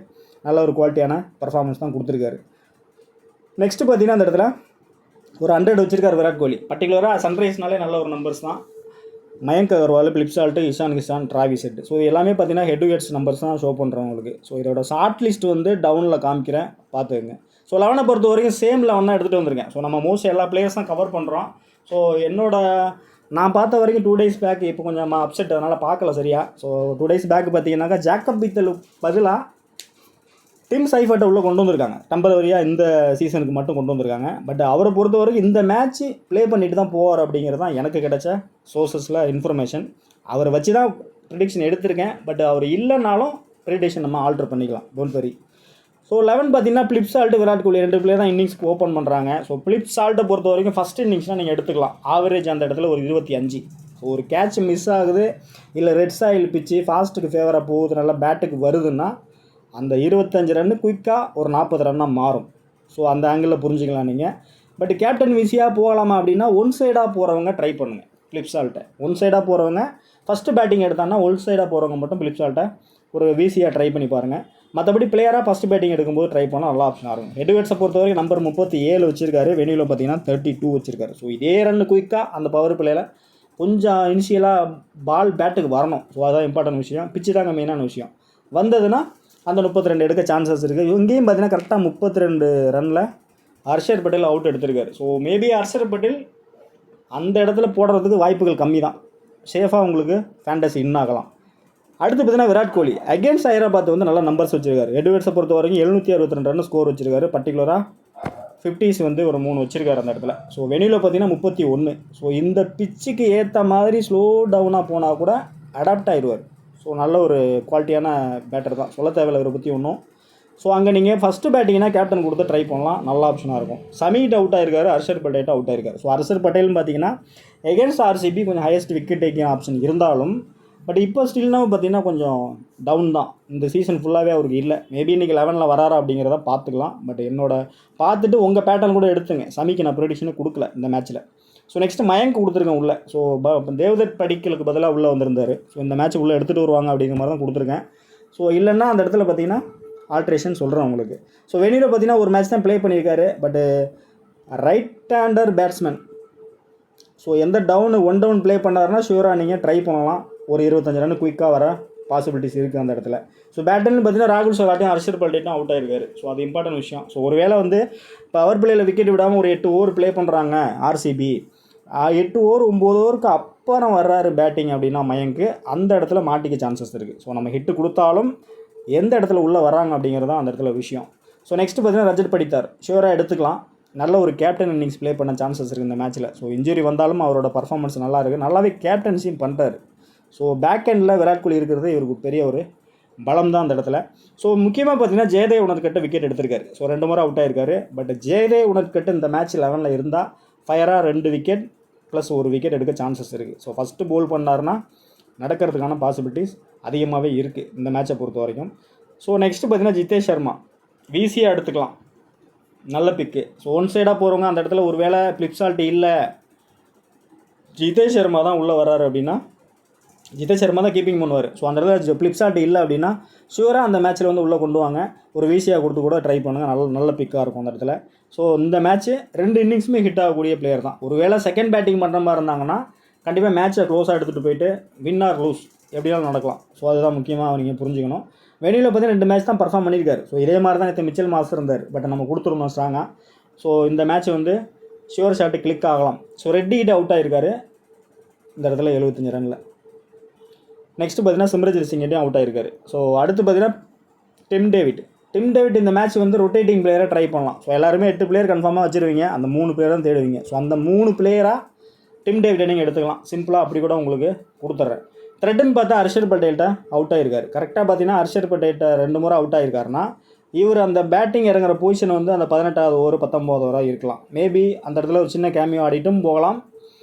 நல்ல ஒரு குவாலிட்டியான பர்ஃபார்மன்ஸ் தான் கொடுத்துருக்காரு. நெக்ஸ்ட்டு பார்த்தீங்கன்னா அந்த இடத்துல ஒரு 100 வச்சிருக்காரு விராட் கோலி. பர்டிகுலராக சன்ரைஸ்னாலே நல்ல ஒரு நம்பர்ஸ் தான். Mayank Agarwal, Phil Salt, Ishan Kishan, Travis Head. So எல்லாமே பார்த்தீங்கன்னா ஹெட் விக்கெட்ஸ் நம்பர்ஸ் தான் ஷோ பண்ணுறோம் உங்களுக்கு. ஸோ இதோட ஷார்ட் லிஸ்ட் வந்து டவுனில் காமிக்கிறேன், பார்த்துக்குங்க. ஸோ 11 பொறுத்த வரைக்கும் சேம் 11 தான் எடுத்துகிட்டு வந்திருக்கேன். ஸோ நம்ம மோஸ்ட் எல்லா பிளேயர்ஸ் தான் கவர் பண்ணுறோம். ஸோ நான் பார்த்த வரைக்கும் 2 டேஸ் பேக் இப்போ கொஞ்சம் அப்செட், அதனால் பார்க்கல சரியா. ஸோ 2 டேஸ் பேக் பார்த்தீங்கன்னாக்கா ஜாக்கப் பீத்தல் பதிலாக டிம் சைஃபர்ட்டை உள்ளே கொண்டு வந்திருக்காங்க. டெம்பரவரியாக இந்த சீசனுக்கு மட்டும் கொண்டு வந்திருக்காங்க. பட் அவரை பொறுத்த வரைக்கும் இந்த மேட்ச்சு ப்ளே பண்ணிட்டு தான் போவார் அப்படிங்கிறது தான் எனக்கு கிடைச்ச சோர்ஸஸில் இன்ஃபர்மேஷன். அவரை வச்சு தான் ப்ரிடிக்ஷன் எடுத்திருக்கேன். பட் அவர் இல்லைனாலும் ப்ரிடிக்ஷன் நம்ம ஆல்டர் பண்ணிக்கலாம், டோன்ட் வரி. ஸோ 11 பார்த்தீங்கன்னா Philip salt, Virat Kohli 2 player தான் இன்னிங்ஸ்க்கு ஓப்பன் பண்ணுறாங்க. ஸோ பிலிப் சால்ட்டை பொறுத்த வரைக்கும் ஃபஸ்ட் இன்னிங்ஸ்னால் நீங்கள் எடுத்துக்கலாம். ஆவரேஜ் அந்த இடத்துல ஒரு 25. ஸோ ஒரு கேட்ச் மிஸ் ஆகுது, இல்லை ரெட் சாயில் பிச்சு ஃபாஸ்ட்டுக்கு ஃபேவராக போகுது, நல்லா பேட்டுக்கு வருதுன்னா அந்த 25 ரன்னு குயிக்காக ஒரு 40 ரன்னாக மாறும். ஸோ அந்த ஆங்கிளில் புரிஞ்சுக்கலாம் நீங்கள். பட் கேப்டன் விசியாக போகலாமா அப்படின்னா ஒன் சைடாக போகிறவங்க ட்ரை பண்ணுங்கள் ஃபிலிப்ஸால்ட்டை. ஒன் சைடாக போகிறவங்க ஃபஸ்ட்டு பேட்டிங் எடுத்தாங்கன்னா ஒன் சைடாக போகிறவங்க மட்டும் ஃபிலிப்ஸால்ட்டை ஒரு விசியாக ட்ரை பண்ணி பாருங்கள். மற்றபடி பிளேயராக ஃபஸ்ட்டு பேட்டிங் எடுக்கும்போது ட்ரை பண்ணால் நல்லா ஆப்ஷனாக இருக்கும். ஹெட்வேட்ஸை பொறுத்தவரைக்கும் நம்பர் 37 வச்சிருக்காரு, வெனியூவில் பார்த்தீங்கன்னா 32 வச்சிருக்காரு. ஸோ இதே ரன்னு குயிக்காக அந்த பவர் பிளேயில் கொஞ்சம் இனிஷியலாக பால் பேட்டுக்கு வரணும். ஸோ அதுதான் இம்பார்ட்டன்ட் விஷயம். பிச்சு தாங்க மெயினான விஷயம். வந்ததுன்னா அந்த 32 எடுக்க சான்சஸ் இருக்குது. இங்கேயும் பார்த்தீங்கன்னா கரெக்டாக 32 ரனில் ஹர்ஷர் பட்டேல் அவுட் எடுத்திருக்காரு. ஸோ மேபி ஹர்ஷர் பட்டேல் அந்த இடத்துல போடுறதுக்கு வாய்ப்புகள் கம்மி தான். சேஃபாக உங்களுக்கு ஃபேண்டசி இன் ஆகலாம். அடுத்து பார்த்தீங்கன்னா விராட் கோலி அகேன்ஸ்ட் ஹைதராபாத் வந்து நல்லா நம்பர்ஸ் வச்சிருக்காரு. எட்வர்ட்ஸை பொறுத்த வரைக்கும் 762 ரன் ஸ்கோர் வச்சிருக்காரு. பர்டிகுலராக 50s வந்து ஒரு 3 வச்சிருக்காரு அந்த இடத்துல. ஸோ வெனியூவில் பார்த்தீங்கன்னா 31. ஸோ இந்த பிச்சுக்கு ஏற்ற மாதிரி ஸ்லோ டவுனாக போனால் கூட அடாப்ட் ஆயிடுவார். ஸோ நல்ல ஒரு குவாலிட்டியான பேட்டர் தான், சொல்ல தேவையில்லை இவரை பற்றி ஒன்றும். ஸோ அங்கே நீங்கள் ஃபஸ்ட்டு பேட்டிங்னா கேப்டன் கொடுத்து ட்ரை பண்ணலாம், நல்ல ஆப்ஷனாக இருக்கும். சமீட் அவுட் ஆயிருக்காரு, ஹர்ஷர் பட்டேல் அவுட் ஆயிருக்காரு. ஸோ ஹர்ஷர் பட்டேல்னு பார்த்தீங்கன்னா எகென்ஸ்ட் ஆர்சிபி கொஞ்சம் ஹையஸ்ட் விக்கெட் டேக்கிங் ஆப்ஷன் இருந்தாலும் பட் இப்போ ஸ்டில்னாவும் பார்த்தீங்கன்னா கொஞ்சம் டவுன் தான். இந்த சீசன் ஃபுல்லாகவே அவருக்கு இல்லை. மேபி இன்றைக்கி 11ல் வராரா அப்படிங்கிறத பார்த்துக்கலாம். பட் என்னோட பார்த்துட்டு உங்கள் பேட்டர்ன் கூட எடுத்துங்க. சமிக்கு நான் ப்ரெடிக்ஷனு கொடுக்கல இந்த மேட்ச்சில். ஸோ நெக்ஸ்ட்டு மயங்க் கொடுத்துருக்கேன் உள்ளே. ஸோ தேவ்தத் படிக்கலுக்கு பதிலாக உள்ளே வந்திருந்தார். ஸோ இந்த மேட்ச் உள்ளே எடுத்துகிட்டு வருவாங்க அப்படிங்கிற மாதிரி தான் கொடுத்துருக்கேன். ஸோ இல்லைன்னா அந்த இடத்துல பார்த்தீங்கன்னா ஆல்ட்ரேஷன் சொல்கிறேன் உங்களுக்கு. ஸோ வெனியூவில் பார்த்தீங்கன்னா ஒரு மேட்ச் தான் ப்ளே பண்ணியிருக்காரு. பட்டு ரைட் ஹேண்டர் பேட்ஸ்மேன். ஸோ எந்த ஒன் டவுன் ப்ளே பண்ணாருன்னா ஷூராக நீங்கள் ட்ரை பண்ணலாம். ஒரு 25 ரன் குயிக்காக வர பாசிபிலிட்டிஸ் இருக்குது அந்த இடத்துல. ஸோ பேட்டர்னு பார்த்தீங்கன்னா ராகுல் சவாட்டையும் ஹர்ஷர் பட்டேலும் அவுட் ஆயிருக்காரு. ஸோ அது இம்பார்ட்டன்ட் விஷயம். ஸோ ஒரு வேளை வந்து பவர் பிளேயில் விக்கெட் விடாமல் ஒரு 8 ஓவர் ப்ளே பண்ணுறாங்க ஆர்சிபி, 8 ஓவர் 9 ஓவருக்கு அப்புறம் வர்றாரு பேட்டிங் அப்படின்னா மயங்க்கு அந்த இடத்துல மாட்டிக்க சான்சஸ் இருக்குது. ஸோ நம்ம ஹிட்டு கொடுத்தாலும் எந்த இடத்துல உள்ளே வராங்க அப்படிங்கிறது தான் அந்த இடத்துல விஷயம். ஸோ நெக்ஸ்ட்டு பார்த்தீங்கன்னா ரஜத் படித்தார் ஷூராக எடுத்துக்கலாம். நல்ல ஒரு கேப்டன் இன்னிங்ஸ் ப்ளே பண்ண சான்சஸ் இருக்குது இந்த மேட்ச்சில். ஸோ இன்ஜுரி வந்தாலும் அவரோட பர்ஃபார்மன்ஸ் நல்லா இருக்குது, நல்லாவே கேப்டன்சியும் பண்ணுறாரு. ஸோ பேக் எண்டில் விராட் கோலி இருக்கிறது இவருக்கு பெரிய ஒரு பலம் தான் அந்த இடத்துல. ஸோ முக்கியமாக பார்த்தீங்கன்னா ஜெயதேவ் உணர்கட்டு விக்கெட் எடுத்திருக்காரு. ஸோ 2 முறை அவுட் ஆயிருக்காரு. பட் ஜெயதேவ் உணர்கட்டு இந்த மேட்ச் 11ல் இருந்தால் ஃபயராக 2 விக்கெட் ப்ளஸ் 1 விக்கெட் எடுக்க சான்சஸ் இருக்குது. ஸோ ஃபஸ்ட்டு போல் பண்ணாருன்னா நடக்கிறதுக்கான பாசிபிலிட்டிஸ் அதிகமாகவே இருக்குது இந்த மேட்சை பொறுத்த வரைக்கும். ஸோ நெக்ஸ்ட்டு பார்த்தீங்கன்னா ஜிதேஷ் சர்மா விசியாக எடுத்துக்கலாம், நல்ல பிக்கு. ஸோ ஒன் சைடாக போகிறவங்க அந்த இடத்துல ஒரு வேளை ஃபிலிப்ஸால்ட் இல்லை, ஜிதேஷ் சர்மா தான் உள்ளே வர்றாரு அப்படின்னா ஜிதேஷ் சர்மா தான் கீப்பிங் பண்ணுவார். ஸோ அந்த இடத்துல ஃபிலிப்ஸால்ட் இல்லை அப்படின்னா ஷூராக அந்த மேட்ச்சில் வந்து உள்ளே கொண்டு வாங்க, ஒரு விசியாக கொடுத்து கூட ட்ரை பண்ணுங்கள், நல்ல பிக்காக இருக்கும் அந்த இடத்துல. ஸோ இந்த மேட்ச்சு 2 இன்னிங்ஸுமே ஹிட் ஆகக்கூடிய பிளேயர் தான். ஒரு வேளை செகண்ட் பேட்டிங் பண்ணுற மாதிரி இருந்தாங்கன்னா கண்டிப்பாக மேட்ச்சை க்ளோஸாக எடுத்துகிட்டு போயிட்டு வின் ஆர் லூஸ் எப்படியாலும் நடக்கலாம். ஸோ அதுதான் முக்கியமாக நீங்கள் புரிஞ்சுக்கணும். வெனியூவில் பார்த்தீங்கன்னா 2 மேட்ச் தான் பர்ஃபார்ம் பண்ணியிருக்காரு. ஸோ இதே மாதிரி தான் நேற்று மிச்சல் மாஸ்டர் இருந்தார். பட் நம்ம கொடுத்துருந்தோம் ஸ்ட்ராங்காக. ஸோ இந்த மேட்ச் வந்து ஷுவர் ஷாட்டு கிளிக் ஆகலாம். ஸோ ரெட்டி கிட்ட அவுட் ஆகிருக்காரு இந்த இடத்துல 75 ரனில். நெக்ஸ்ட்டு பார்த்தீங்கன்னா சிம்ரஜித் சிங்கிட்டையும் அவுட் ஆகிருக்காரு. ஸோ அடுத்து பார்த்தீங்கன்னா டிம் டேவிட் இந்த மேட்ச் வந்து ரொட்டேட்டிங் பிளேயராக ட்ரை பண்ணலாம். ஸோ எல்லாருமே 8 பிளேயர் கன்ஃபார்மாக வச்சுருவீங்க, அந்த 3 பிளேயர் தான் தேடுவீங்க. ஸோ அந்த 3 பிளேயராக டிம் டேவிட்டை நீங்கள் எடுத்துக்கலாம். சிம்பிளாக அப்படி கூட உங்களுக்கு கொடுத்துட்றேன். த்ரெட்டுன்னு பார்த்தா ஹர்ஷர் பட்டேல்கிட்ட அவுட் ஆகிருக்காரு. கரெக்டாக பார்த்தீங்கன்னா ஹர்ஷர் பட்டேல்கிட்ட 2 முறை அவுட் ஆகிருக்காருன்னா இவர் அந்த பேட்டிங் இறங்குற பொசிஷன் வந்து அந்த 18வது ஓவர் 19வது ஓவராக இருக்கலாம். மேபி அந்த இடத்துல ஒரு சின்ன கேமியோ ஆடிட்டும் போகலாம்,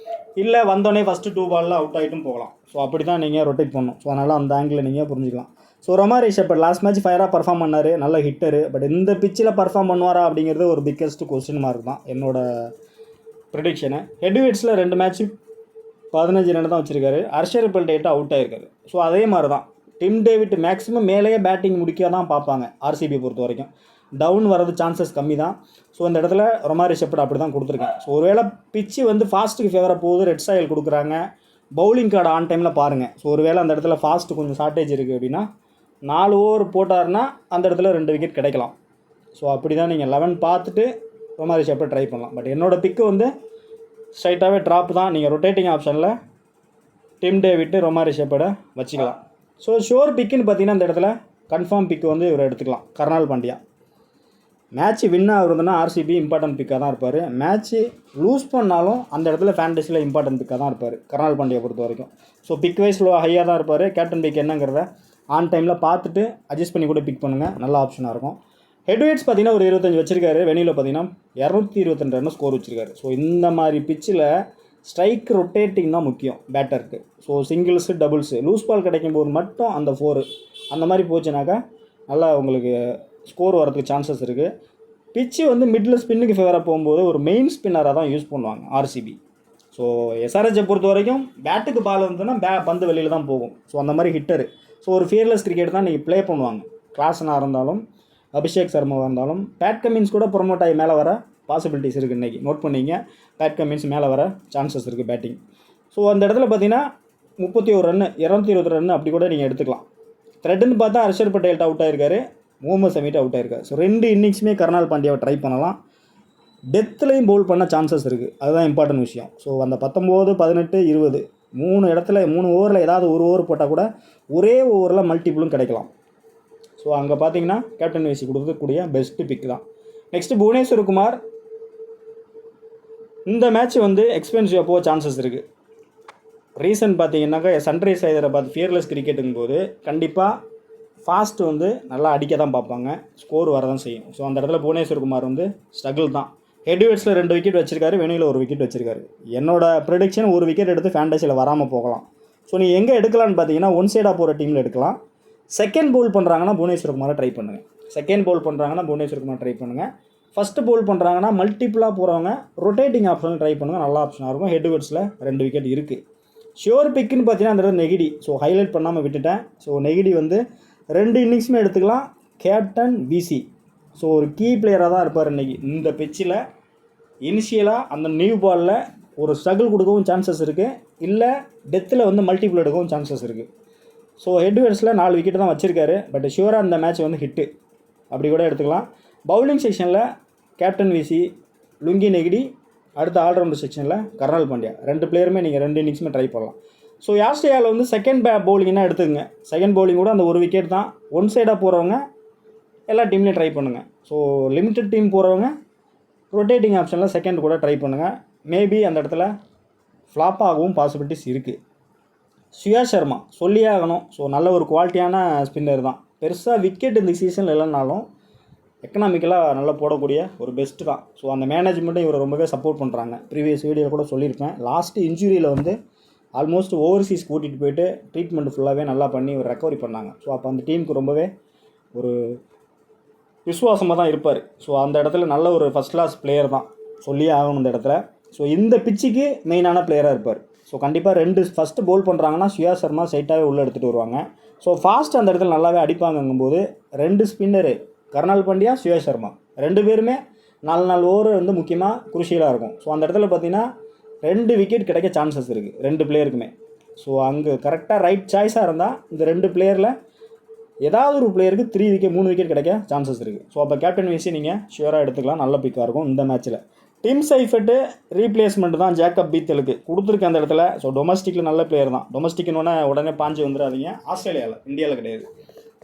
இல்லை வந்தோடனே ஃபஸ்ட்டு 2 பாலில் அவுட் ஆகிட்டும் போகலாம். ஸோ அப்படி தான் நீங்கள் ரொட்டேட் பண்ணணும். ஸோ அதனால் அந்த ஆங்கிளில் நீங்கள் புரிஞ்சுக்கலாம். So Romario Shepherd last match ஃபயராக பர்ஃபார்ம் பண்ணார், நல்ல ஹிட்டரு. பட் இந்த பிச்சில் பர்ஃபார்ம் பண்ணுவாரா அப்படிங்கிறது ஒரு பிக்கஸ்ட் கொஸ்டின் மார்க் தான் என்னோட ப்ரெடிக்ஷனு. ஹெட்வேட்ஸில் 2 மேட்ச்சு 15 ரன் தான் வச்சுருக்காரு. ஹர்ஷர் பட்டேல் அவுட் ஆகிருக்காரு. ஸோ அதே மாதிரி தான் டிம் டேவிட் மேக்ஸிமம் மேலேயே பேட்டிங் முடிக்க தான் பார்ப்பாங்க ஆர்சிபி பொறுத்த வரைக்கும். டவுன் வரது சான்சஸ் கம்மி தான். ஸோ இந்த இடத்துல ரொமாரி ஷெப்பர்ட் அப்படி தான் கொடுத்துருக்கேன். ஸோ ஒருவேளை பிச்சு வந்து ஃபாஸ்ட்டுக்கு ஃபேவராக போகுது, ரெட் சாயில் கொடுக்குறாங்க, பவுலிங் கார்டு ஆன் டைமில் பாருங்கள். ஸோ ஒருவேளை அந்த இடத்துல ஃபாஸ்ட்டு கொஞ்சம் ஷார்ட்டேஜ் இருக்குது அப்படின்னா 4 ஓவர் போட்டார்னா அந்த இடத்துல 2 விக்கெட் கிடைக்கலாம். ஸோ அப்படி தான் நீங்கள் 11 பார்த்துட்டு ரொமாரி ஷெப்பர்ட் ட்ரை பண்ணலாம். பட் என்னோடய பிக்கு வந்து ஸ்ட்ரைட்டாகவே ட்ராப் தான். நீங்கள் ரொட்டேட்டிங் ஆப்ஷனில் டிம் டேவிட் ரொமாரி ஷெப்பர்டை வச்சுக்கலாம். ஸோ ஷோர் பிக்குன்னு பார்த்தீங்கன்னா இந்த இடத்துல கன்ஃபார்ம் பிக்கு வந்து இவரை எடுத்துக்கலாம், கர்னால் பாண்டியா. மேட்ச்சு வின் ஆகுறதுன்னா ஆர்சிபி இம்பார்ட்டன்ட் பிக்காக தான் இருப்பார். மேட்ச்சு லூஸ் பண்ணாலும் அந்த இடத்துல ஃபேண்டஸியில் இம்பார்ட்டன்ட் பிக்காக தான் இருப்பார் கர்னால் பாண்டியா பொறுத்த வரைக்கும். ஸோ பிக் வைஸ் ஹையாக தான் இருப்பார். கேப்டன் பிக் என்னங்கிறத ஆன் டைமில் பார்த்துட்டு அட்ஜஸ்ட் பண்ணி கூட பிக் பண்ணுங்கள், நல்ல ஆப்ஷனாக இருக்கும். ஹெட்வேட்ஸ் பார்த்தீங்கன்னா ஒரு 25 வச்சிருக்காரு. வெனியூவில் பார்த்தீங்கன்னா 222 ரன் ஸ்கோர் வச்சிருக்காரு. ஸோ இந்த மாதிரி பிச்சில் ஸ்ட்ரைக் ரொட்டேட்டிங் தான் முக்கியம் பேட்டருக்கு. So singles doubles loose ball கிடைக்கும் போது மட்டும் அந்த 4 அந்த மாதிரி போச்சுனாக்கா நல்லா உங்களுக்கு ஸ்கோர் வரதுக்கு சான்சஸ் இருக்குது. பிச்சு வந்து மிடில் ஸ்பின்னுக்கு ஃபேவராக போகும்போது ஒரு மெயின் ஸ்பின்னராக தான் யூஸ் பண்ணுவாங்க ஆர்சிபி. ஸோ எஸ்ஆர்ஹெச்சை பொறுத்த வரைக்கும் பேட்டுக்கு பால் இருந்ததுன்னா பந்து வெளியில் தான் போகும். ஸோ அந்த மாதிரி ஹிட்டரு. ஸோ ஒரு ஃபியர்லெஸ் கிரிக்கெட் தான் நீங்கள் ப்ளே பண்ணுவாங்க. கிளாஸ்னாக இருந்தாலும் அபிஷேக் சர்மாவாக இருந்தாலும் பேட் கமின்ஸ் கூட ப்ரொமோட் ஆகி மேலே வர பாசிபிலிட்டிஸ் இருக்குது. இன்றைக்கி நோட் பண்ணிங்க, பேட் கமின்ஸ் மேலே வர சான்சஸ் இருக்குது பேட்டிங். ஸோ அந்த இடத்துல பார்த்தீங்கன்னா 31 ரன்னு 220 ரன்னு அப்படி கூட நீங்கள் எடுத்துக்கலாம். த்ரெட்டுன்னு பார்த்தா ஹர்ஷர் பட்டேல் அவுட் ஆகிருக்காரு, முகமது ஷமி அவுட் ஆகிருக்காரு. ஸோ 2 இன்னிங்ஸுமே கர்னால் பாண்டியாவை ட்ரை பண்ணலாம். டெத்துலையும் பவுல் பண்ண சான்சஸ் இருக்குது, அதுதான் இம்பார்ட்டன்ட் விஷயம். ஸோ அந்த 19, 18, 20 3 இடத்துல 3 ஓவரில் ஏதாவது ஒரு ஓவர் போட்டால் கூட ஒரே ஓவரில் மல்டிபிளும் கிடைக்கலாம். ஸோ அங்கே பார்த்தீங்கன்னா கேப்டன் வைசி கொடுக்கக்கூடிய பெஸ்ட்டு பிக் தான். நெக்ஸ்ட்டு புவனேஸ்வர் குமார். இந்த மேட்ச் வந்து எக்ஸ்பென்சிவாக போக சான்சஸ் இருக்குது. ரீசன் பார்த்தீங்கன்னாக்கா சன்ரைஸ் ஹைதராபாத் ஃபியர்லெஸ் கிரிக்கெட்டுங்கும் போது கண்டிப்பாக ஃபாஸ்ட்டு வந்து நல்லா அடிக்க தான் பார்ப்பாங்க, ஸ்கோர் வர தான் செய்யும். ஸோ அந்த இடத்துல புவனேஸ்வர் குமார் வந்து ஸ்ட்ரகிள் தான். ஹெட்வேர்ட்ஸில் 2 விக்கெட் வச்சிருக்காரு, வெனியில் 1 விக்கெட் வச்சிருக்காரு. என்னோட ப்ரெடிக்ஷன் 1 விக்கெட் எடுத்து ஃபேண்டஸியில் வராமல் போகலாம். ஸோ நீங்கள் எங்கே எடுக்கலான்னு பார்த்தீங்கன்னா ஒன் சைடாக போகிற டீமில் எடுக்கலாம். செகண்ட் பவுல் பண்ணுறாங்கன்னா புவனேஸ்வர் குமாரை ட்ரை பண்ணுங்கள். செகண்ட் பவுல் பண்ணுறாங்கன்னா புவனேஸ்வர் குமார் ட்ரை பண்ணுங்கள். ஃபஸ்ட்டு பவுல் பண்ணுறாங்கன்னா மல்டிப்புளாக போகிறவங்க ரொட்டேட்டிங் ஆப்ஷன் ட்ரை பண்ணுங்கள், நல்ல ஆப்ஷனாக இருக்கும். ஹெட்வேர்ட்ஸில் 2 விக்கெட் இருக்குது. ஷியோர் பிக்குன்னு பார்த்தீங்கன்னா அந்த இடத்துல நெகிடி. ஸோ ஹைலைட் பண்ணாமல் விட்டுட்டேன். ஸோ நெகிடி வந்து 2 இன்னிங்ஸுமே எடுத்துக்கலாம். கேப்டன் விசி. ஸோ ஒரு கீ பிளேயராக தான் இருப்பார் இன்றைக்கி. இந்த பிச்சில் இனிஷியலாக அந்த நியூ பாலில் ஒரு ஸ்ட்ரகிள் கொடுக்கவும் சான்சஸ் இருக்குது, இல்லை டெத்தில் வந்து மல்டிபிள் எடுக்கவும் சான்சஸ் இருக்குது. ஸோ ஹெட்வேர்ட்ஸில் 4 விக்கெட் தான் வச்சுருக்காரு. பட் ஷியூராக அந்த மேட்ச் வந்து ஹிட்டு அப்படி கூட எடுத்துக்கலாம். பவுலிங் செக்ஷனில் கேப்டன் விசி, லுங்கி நெகிடி. அடுத்த ஆல்ரவுண்டர் செக்ஷனில் கர்னால் பாண்டியா. 2 பிளேயருமே நீங்கள் 2 இன்னிங்ஸுமே ட்ரை பண்ணலாம். ஸோ ஆஸ்திரேலியாவில் வந்து செகண்ட் பவுலிங்னா எடுத்துக்கங்க. செகண்ட் பவுலிங் கூட அந்த 1 விக்கெட் தான். ஒன் சைடாக போகிறவங்க எல்லா டீம்லேயும் ட்ரை பண்ணுங்கள். ஸோ லிமிட்டட் டீம் போகிறவங்க ரொட்டேட்டிங் ஆப்ஷனில் செகண்ட் கூட ட்ரை பண்ணுங்கள். மேபி அந்த இடத்துல ஃப்ளாப் ஆகவும் பாசிபிலிட்டிஸ் இருக்குது. சுயா சர்மா சொல்லியே ஆகணும். ஸோ நல்ல ஒரு குவாலிட்டியான ஸ்பின்னர் தான். பெருசாக விக்கெட் இந்த சீசனில் இல்லைனாலும் எக்கனாமிக்கலாக நல்லா போடக்கூடிய ஒரு பெஸ்ட்டு தான். ஸோ அந்த மேனேஜ்மெண்ட்டும் இவரை ரொம்பவே சப்போர்ட் பண்ணுறாங்க. ப்ரீவியஸ் வீடியோவில் கூட சொல்லியிருப்பேன். லாஸ்ட்டு இன்ஜுரியில் வந்து ஆல்மோஸ்ட் ஓவர்சீஸ் கூட்டிகிட்டு போயிட்டு ட்ரீட்மெண்ட் ஃபுல்லாகவே நல்லா பண்ணி ஒரு ரெக்கவரி பண்ணாங்க. ஸோ அப்போ அந்த டீமுக்கு ரொம்பவே ஒரு விசுவாசமாக தான் இருப்பார். ஸோ அந்த இடத்துல நல்ல ஒரு ஃபஸ்ட் கிளாஸ் பிளேயர் தான், சொல்லியே ஆகணும் இந்த இடத்துல. ஸோ இந்த பிச்சுக்கு மெயினான பிளேயராக இருப்பார். ஸோ கண்டிப்பாக 2 ஃபஸ்ட்டு பவுல் பண்ணுறாங்கன்னா சுயா சர்மா ஸ்ட்ரைட்டாகவே உள்ளே எடுத்துகிட்டு வருவாங்க. ஸோ ஃபாஸ்ட் அந்த இடத்துல நல்லாவே அடிப்பாங்கங்கும்போது 2 ஸ்பின்னரு கர்னால் பாண்டியா, சுயா சர்மா 2 பேருமே 4 ஓவர் வந்து முக்கியமாக குருஷியலாக இருக்கும். ஸோ அந்த இடத்துல பார்த்தீங்கன்னா 2 விக்கெட் கிடைக்க சான்சஸ் இருக்குது 2 பிளேயருக்குமே. ஸோ அங்கே கரெக்டாக ரைட் சாய்ஸாக இருந்தால் இந்த 2 பிளேயரில் ஏதாவது ஒரு பிளேயருக்கு 3 விக்கெட் கிடைக்க சான்சஸ் இருக்குது. ஸோ அப்போ கேப்டன் விசி நீங்கள் ஷியூராக எடுத்துக்கலாம், நல்ல பிக்காக இருக்கும் இந்த மேட்ச்சில். டிம் சைஃபர்ட்டு ரீப்ளேஸ்மெண்ட் தான் ஜேக்கப் பீத்தலுக்கு கொடுத்துருக்கு அந்த இடத்துல. ஸோ டொமஸ்டிக்கில் நல்ல பிளேயர் தான். டொமஸ்டிக்னு உடனே பாஞ்சு வந்துடாதீங்க. ஆஸ்திரேலியாவில், இந்தியாவில் கிடையாது.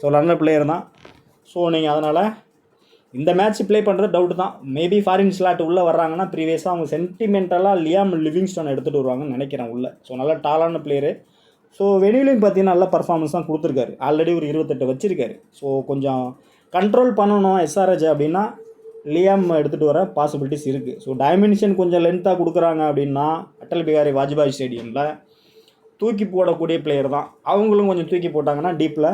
ஸோ நல்ல பிளேயர் தான். ஸோ நீங்கள் அதனால் இந்த மேட்ச் ப்ளே பண்ணுறது டவுட் தான். மேபி ஃபாரின் ஸ்லாட் உள்ளே வர்றாங்கன்னா ப்ரீவியஸாக அவங்க சென்டிமெண்டலாக லியாம் லிவிங்ஸ்டோன் எடுத்துகிட்டு வருவாங்கன்னு நினைக்கிறேன் உள்ளே. ஸோ நல்ல டாலான பிளேயரு. ஸோ வெளியிலையும் பார்த்தீங்கன்னா நல்ல பர்ஃபார்மன்ஸ் தான் கொடுத்துருக்காரு. ஆல்ரெடி ஒரு 28 வச்சுருக்காரு. ஸோ கொஞ்சம் கண்ட்ரோல் பண்ணணும் எஸ்ஆர்ஹெச் அப்படின்னா லியாம் எடுத்துகிட்டு வர பாசிபிலிட்டிஸ் இருக்குது. ஸோ டைமென்ஷன் கொஞ்சம் லென்த்தாக கொடுக்குறாங்க அப்படின்னா அட்டல் பிகாரி வாஜ்பாய் ஸ்டேடியமில் தூக்கி போடக்கூடிய பிளேயர் தான். அவங்களும் கொஞ்சம் தூக்கி போட்டாங்கன்னா டீப்பில்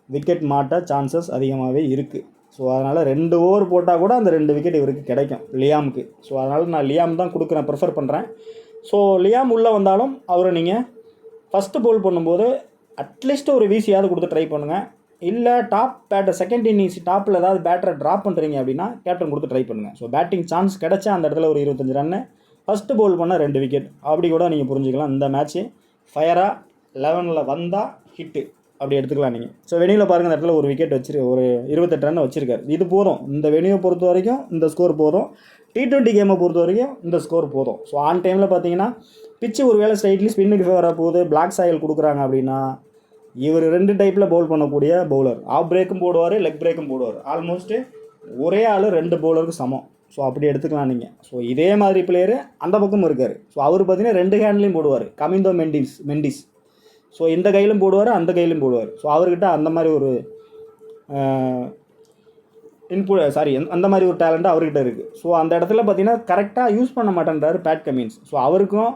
விக்கெட் மாட்ட சான்சஸ் அதிகமாகவே இருக்குது. ஸோ அதனால் 2 ஓவர் போட்டால் கூட அந்த 2 விக்கெட் இவருக்கு கிடைக்கும் லியாமுக்கு. ஸோ அதனால் நான் லியாம் தான் கொடுக்குறேன், ப்ரிஃபர் பண்ணுறேன். ஸோ லியாம் உள்ளே வந்தாலும் அவரை நீங்கள் ஃபஸ்ட்டு பவுல் பண்ணும்போது அட்லீஸ்ட் ஒரு வீசியாவது கொடுத்து ட்ரை பண்ணுங்கள். இல்லை டாப் பேட்டர் செகண்ட் இன்னிங்ஸ் டாப்பில் ஏதாவது பேட்டரை ட்ராப் பண்ணுறீங்க அப்படின்னா கேப்டன் கொடுத்து ட்ரை பண்ணுங்கள். ஸோ பேட்டிங் சான்ஸ் கிடச்சா அந்த இடத்துல ஒரு 25 ரன்னு, ஃபஸ்ட்டு பவுல் பண்ணால் 2 விக்கெட் அப்படி கூட நீங்கள் புரிஞ்சுக்கலாம். இந்த மேட்ச்சு ஃபயராக 11ல் வந்தால் ஹிட்டு அப்படி எடுத்துக்கலாம் நீங்கள். ஸோ வெனியில் பாருங்கள், இந்த இடத்துல ஒரு விக்கெட் ஒரு 28 ரன் வச்சுருக்காரு. இது போதும். இந்த வெனியை பொறுத்த வரைக்கும் இந்த ஸ்கோர் போதும். T20 கேமை பொறுத்த வரைக்கும் இந்த ஸ்கோர் போதும். ஸோ ஆன் டைமில் பார்த்தீங்கன்னா பிச்சு ஒரு வேளை ஸ்ட்ரைட்லி ஸ்பின்னுக்கு ஃபேவராக போகுது, பிளாக் சாயில் கொடுக்குறாங்க அப்படின்னா இவர் 2 டைப்பில் பவுல் பண்ணக்கூடிய பவுலர். ஆஃப் பிரேக்கும் போடுவார், லெக் பிரேக்கும் போடுவார். ஆல்மோஸ்ட்டு ஒரே ஆள் 2 பவுலருக்கு சமம். ஸோ அப்படி எடுத்துக்கலாம் நீங்கள். ஸோ இதே மாதிரி பிளேயரு அந்த பக்கமும் இருக்கார். ஸோ அவர் பார்த்தீங்கன்னா 2 ஹேண்ட்லேயும் போடுவார். கமிந்தோ மெண்டிஸ். ஸோ இந்த கையிலும் போடுவார், அந்த கையிலும் போடுவார். ஸோ அவர்கிட்ட அந்த மாதிரி ஒரு அந்த மாதிரி ஒரு டேலண்ட் அவர்கிட்ட இருக்குது. ஸோ அந்த இடத்துல பார்த்தீங்கன்னா கரெக்டாக யூஸ் பண்ண மாட்டேன்றார் பேட் கமின்ஸ். ஸோ அவருக்கும்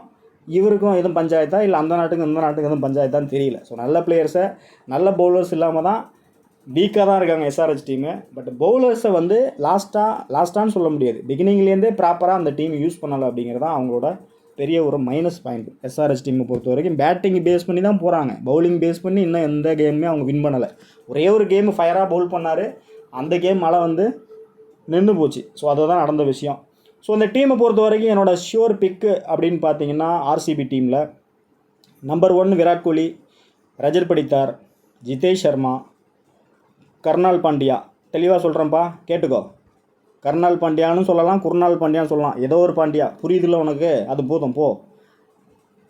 இவருக்கும் எதுவும் பஞ்சாயத்தா இல்லை அந்த நாட்டுக்கும் இந்த நாட்டுக்கும் எதுவும் பஞ்சாயத்தான்னு தெரியல. ஸோ நல்ல பிளேயர்ஸை நல்ல பவுலர்ஸ் இல்லாமல் தான் வீக்காக தான் இருக்காங்க எஸ்ஆர்ஹெச் டீமு. பட் பவுலர்ஸை வந்து லாஸ்ட்டான்னு சொல்ல முடியாது, பிகினிங்லேருந்தே ப்ராப்பராக அந்த டீம் யூஸ் பண்ணலை அப்படிங்கிறது தான் அவங்களோட பெரிய ஒரு மைனஸ் பாயிண்ட். எஸ்ஆர்ஹெச் டீமை பொறுத்த வரைக்கும் பேட்டிங் பேஸ் பண்ணி தான் போகிறாங்க, பவுலிங் பேஸ் பண்ணி இன்னும் எந்த கேமுமே அவங்க வின் பண்ணலை. ஒரே ஒரு கேமு ஃபயராக பவுல் பண்ணார், அந்த கேம் மழை வந்து நின்று போச்சு. ஸோ அதுதான் நடந்த விஷயம். ஸோ இந்த டீமை பொறுத்த வரைக்கும் என்னோடய ஷியோர் பிக்கு அப்படின்னு பார்த்தீங்கன்னா ஆர்சிபி டீமில் நம்பர் 1 விராட் கோலி, ரஜத் படித்தார், ஜிதேஷ் சர்மா, கர்னால் பாண்டியா. தெளிவாக சொல்கிறேன்ப்பா, கேட்டுக்கோ. கர்னால் பாண்டியான்னு சொல்லலாம், குர்னால் பாண்டியான்னு சொல்லலாம், ஏதோ ஒரு பாண்டியா, புரியுதுல்ல உனக்கு, அது போதும் போ.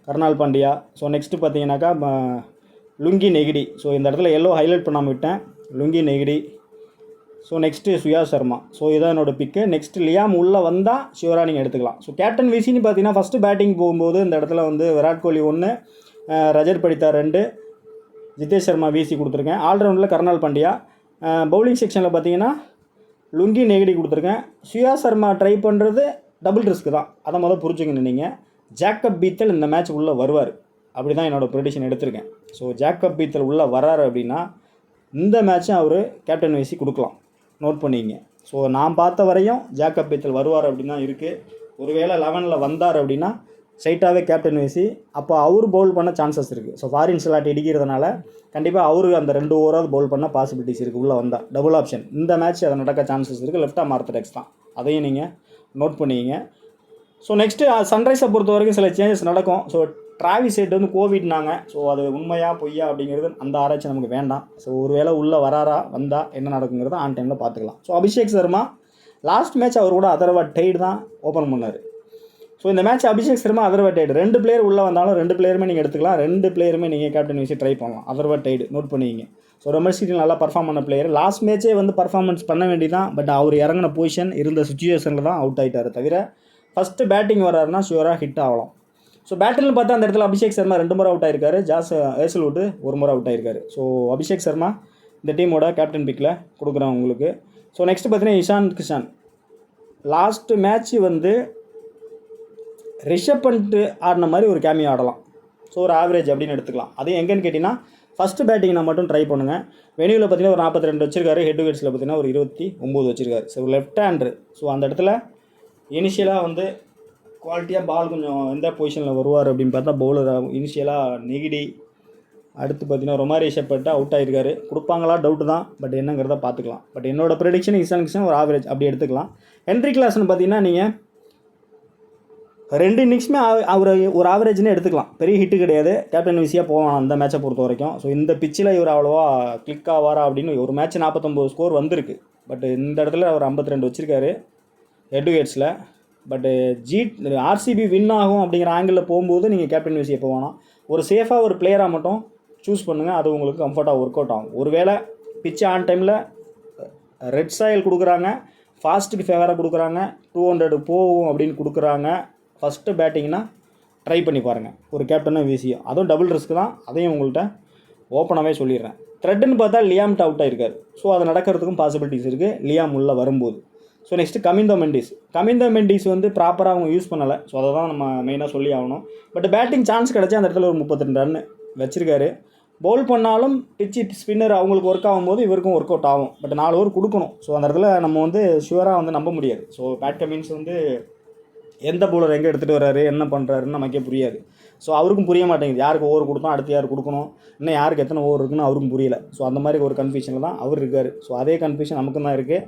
கர்னால் பாண்டியா. ஸோ நெக்ஸ்ட்டு பார்த்தீங்கன்னாக்கா லுங்கி நெகிடி. ஸோ இந்த இடத்துல எல்லோ ஹைலைட் பண்ணாமல் விட்டேன், லுங்கி நெகிடி. ஸோ நெக்ஸ்ட்டு சுயா சர்மா. ஸோ இதான் என்னோடய பிக்கு. நெக்ஸ்ட் லியாம் உள்ளே வந்தால் ஷிவராக நீங்கள் எடுத்துக்கலாம். ஸோ கேப்டன் விசின்னு பார்த்தீங்கன்னா ஃபஸ்ட்டு பேட்டிங் போகும்போது இந்த இடத்துல வந்து விராட் கோலி 1, ரஜத் படித்தார் 2, ஜிதேஷ் சர்மா விசி கொடுத்துருக்கேன். ஆல்ரவுண்டில் கர்னால் பாண்டியா. பவுலிங் செக்ஷனில் பார்த்தீங்கன்னா லுங்கி நெகிடி கொடுத்துருக்கேன். சுயா சர்மா ட்ரை பண்ணுறது டபுள் ரிஸ்க் தான், அதை முதல்ல புரிஞ்சுக்கணும் நீங்கள். ஜேக்கப் பீத்தல் இந்த மேட்ச் உள்ளே வருவார், அப்படி தான் என்னோடய ப்ரெடிக்ஷன் எடுத்திருக்கேன். ஸோ ஜேக்கப் பீத்தல் உள்ளே வராரு அப்படின்னா இந்த மேட்ச்சும் அவர் கேப்டன் வைசி கொடுக்கலாம், நோட் பண்ணிங்க. ஸோ நான் பார்த்த வரையும் ஜேக்கப் பீத்தல் வருவார் அப்படின்னு தான் இருக்குது. ஒருவேளை 11ல் வந்தார் அப்படின்னா ஸ்ட்ரைட்டாகவே கேப்டன் வைசி, அப்போ அவர் பவுல் பண்ண சான்சஸ் இருக்குது. ஸோ ஃபாரின் ஸ்லாட் இடிக்கிறதுனால கண்டிப்பாக அவரு அந்த 2 ஓவராவது பவுல் பண்ண பாசிபிலிட்டிஸ் இருக்குது. உள்ளே வந்தால் டபுள் ஆப்ஷன் இந்த மேட்ச் அதை நடக்க சான்சஸ் இருக்குது. லெஃப்ட் ஆம் ஆர்த்தடாக்ஸ் தான், அதையும் நீங்கள் நோட் பண்ணிங்க. ஸோ நெக்ஸ்ட்டு சன்ரைஸை பொறுத்த வரைக்கும் சில சேஞ்சஸ் நடக்கும். ஸோ டிராவிஸ் ஹெட் வந்து கோவிட்னாங்க. ஸோ அது உண்மையா பொய்யா அப்படிங்கிறது அந்த ஆராய்ச்சி நமக்கு வேண்டாம். ஸோ ஒருவேளை உள்ளே வராரா வந்தால் என்ன நடக்குங்கிறத ஆன் டைமில் பார்த்துக்கலாம். So Abhishek Sharma last match அவர் கூட அதர்வா டைடு தான் ஓப்பன் பண்ணார். ஸோ இந்த மேட்ச் அபிஷேக் சர்மா அதர்வா டைடு 2 பிளேயர் உள்ளே வந்தாலும் 2 பிளேயருமே நீங்கள் எடுத்துக்கலாம், 2 பிளேயருமே நீங்கள் கேப்டன் வைசி ட்ரை பண்ணலாம். அதர்வா டைடு நோட் பண்ணிக்கிங்க. ஸோ டொமஸ்டிக்கில் நல்லா பர்ஃபார்ம் பண்ண பிளேயர், லாஸ்ட் மேட்ச்சே வந்து பர்ஃபார்மன்ஸ் பண்ண வேண்டியதான். பட் அவர் இறங்கின பொசிஷன் இருந்த சுச்சுவேஷனில் தான் அவுட் ஆகிட்டார். தவிர ஃபஸ்ட்டு பேட்டிங் வராருன்னா ஷுவராக ஹிட் ஆகலாம். ஸோ பேட்டில்னு பார்த்தா அந்த இடத்துல அபிஷேக் சர்மா 2 முறை அவுட் ஆயிருக்காரு, ஜாஸ் ஹேசல்வுட் 1 முறை அவுட் ஆயிருக்காரு. ஸோ அபிஷேக் சர்மா இந்த டீமோட கேப்டன் பிக்கில் கொடுக்குறேன் உங்களுக்கு. ஸோ நெக்ஸ்ட் பார்த்தீங்கன்னா இஷான் கிஷான். லாஸ்ட்டு மேட்ச்சு வந்து ரிஷப் பண்ணிட்டு ஆடின மாதிரி ஒரு கேமியோ ஆடலாம். ஸோ ஒரு ஆவரேஜ் அப்படின்னு எடுத்துக்கலாம். அது எங்கேன்னு கேட்டிங்கன்னா ஃபஸ்ட்டு பேட்டிங் நான் மட்டும் ட்ரை பண்ணுங்கள். வெனியூவில் பார்த்தீங்கன்னா ஒரு 42 வச்சிருக்காரு, ஹெட் விக்கெட்ஸில் பார்த்தீங்கன்னா ஒரு 29 வச்சிருக்காரு. So left hander. ஸோ அந்த இடத்துல இனிஷியலாக வந்து குவாலிட்டியாக பால் கொஞ்சம் எந்த பொசிஷனில் வருவார் அப்படின்னு பார்த்தா பவுலர் இனிஷியலாக நெகிடி, அடுத்து பார்த்தீங்கன்னா ரொமாரி ஷெப்பர்ட் அவுட் ஆகிருக்காரு. கொடுப்பாங்களா டவுட்டு தான், பட் என்னங்கிறத பார்த்துக்கலாம். பட் என்னோடய ப்ரெடிக்ஷன் இஷான் கிஷன் ஒரு ஆவரேஜ் அப்படி எடுத்துக்கலாம். ஹென்ரி கிளாஸ்னு பார்த்தீங்கன்னா நீங்கள் 2 இன்னிங்ஸுமே அவர் ஒரு ஆவரேஜ்னு எடுத்துக்கலாம், பெரிய ஹிட்டு கிடையாது. கேப்டன் வைசியாக போவான் அந்த மேட்சை பொறுத்த வரைக்கும். ஸோ இந்த பிச்சில் இவர் அவ்வளோவா கிளிக் ஆவாரா அப்படின்னு ஒரு மேட்ச் 49 ஸ்கோர் வந்திருக்கு. பட் இந்த இடத்துல அவர் 52 வச்சுருக்காரு ஹெட் விக்கெட்ஸில். பட்டு ஆர்சிபி வின் ஆகும் அப்படிங்கிற ஆங்கிளில் போகும்போது நீங்கள் கேப்டன் வைசியை போவானா ஒரு சேஃபாக ஒரு பிளேயராக மட்டும் சூஸ் பண்ணுங்கள், அது உங்களுக்கு கம்ஃபர்ட்டாக ஒர்க் அவுட் ஆகும். ஒருவேளை பிச்சு ஆன் டைமில் ரெட் சாயில் கொடுக்குறாங்க, ஃபாஸ்ட்டுக்கு ஃபேவராக கொடுக்குறாங்க, 200 போகும் அப்படின்னு கொடுக்குறாங்க, ஃபஸ்ட்டு பேட்டிங்னா ட்ரை பண்ணி பாருங்கள் ஒரு கேப்டனும் விசியும். அதுவும் டபுள் ரிஸ்க் தான், அதையும் உங்கள்கிட்ட ஓப்பனாகவே சொல்லிடுறேன். த்ரெட்டுன்னு பார்த்தா லியாம்ட்ட அவுட் ஆகிருக்காரு. ஸோ அது நடக்கிறதுக்கும் பாசிபிலிட்டிஸ் இருக்குது லியாம் உள்ளே வரும்போது. ஸோ நெக்ஸ்ட்டு கமிந்தோ மெண்டிஸ் வந்து ப்ராப்பராக அவங்க யூஸ் பண்ணலை. ஸோ அதை தான் நம்ம மெயினாக சொல்லி ஆகணும். பட் பேட்டிங் சான்ஸ் கிடச்சி அந்த இடத்துல ஒரு 32 ரன் வச்சுருக்காரு. பவுல் பண்ணாலும் பிச்சு ஸ்பின்னர் அவங்களுக்கு ஒர்க் ஆகும்போது இவருக்கும் ஒர்க் அவுட் ஆகும். பட் 4 ஓவர் கொடுக்கணும். ஸோ அந்த இடத்துல நம்ம வந்து ஷுவராக வந்து நம்ப முடியாது. ஸோ பேட் கமின்ஸ் வந்து எந்த பவுலர் எங்கே எடுத்துகிட்டு வர்றாரு என்ன பண்ணுறாருன்னு நமக்கே புரியாது. ஸோ அவருக்கும் புரிய மாட்டேங்குது, யாருக்கு ஓவர் கொடுத்தோம் அடுத்து யார் கொடுக்கணும், இன்னும் யாருக்கு எத்தனை ஓவர் இருக்குன்னு அவருக்கும் புரியல. ஸோ அந்த மாதிரி ஒரு கன்ஃபியூஷனில் தான் அவர் இருக்கார். ஸோ அதே கன்ஃபியூஷன் நமக்கும் தான் இருக்குது,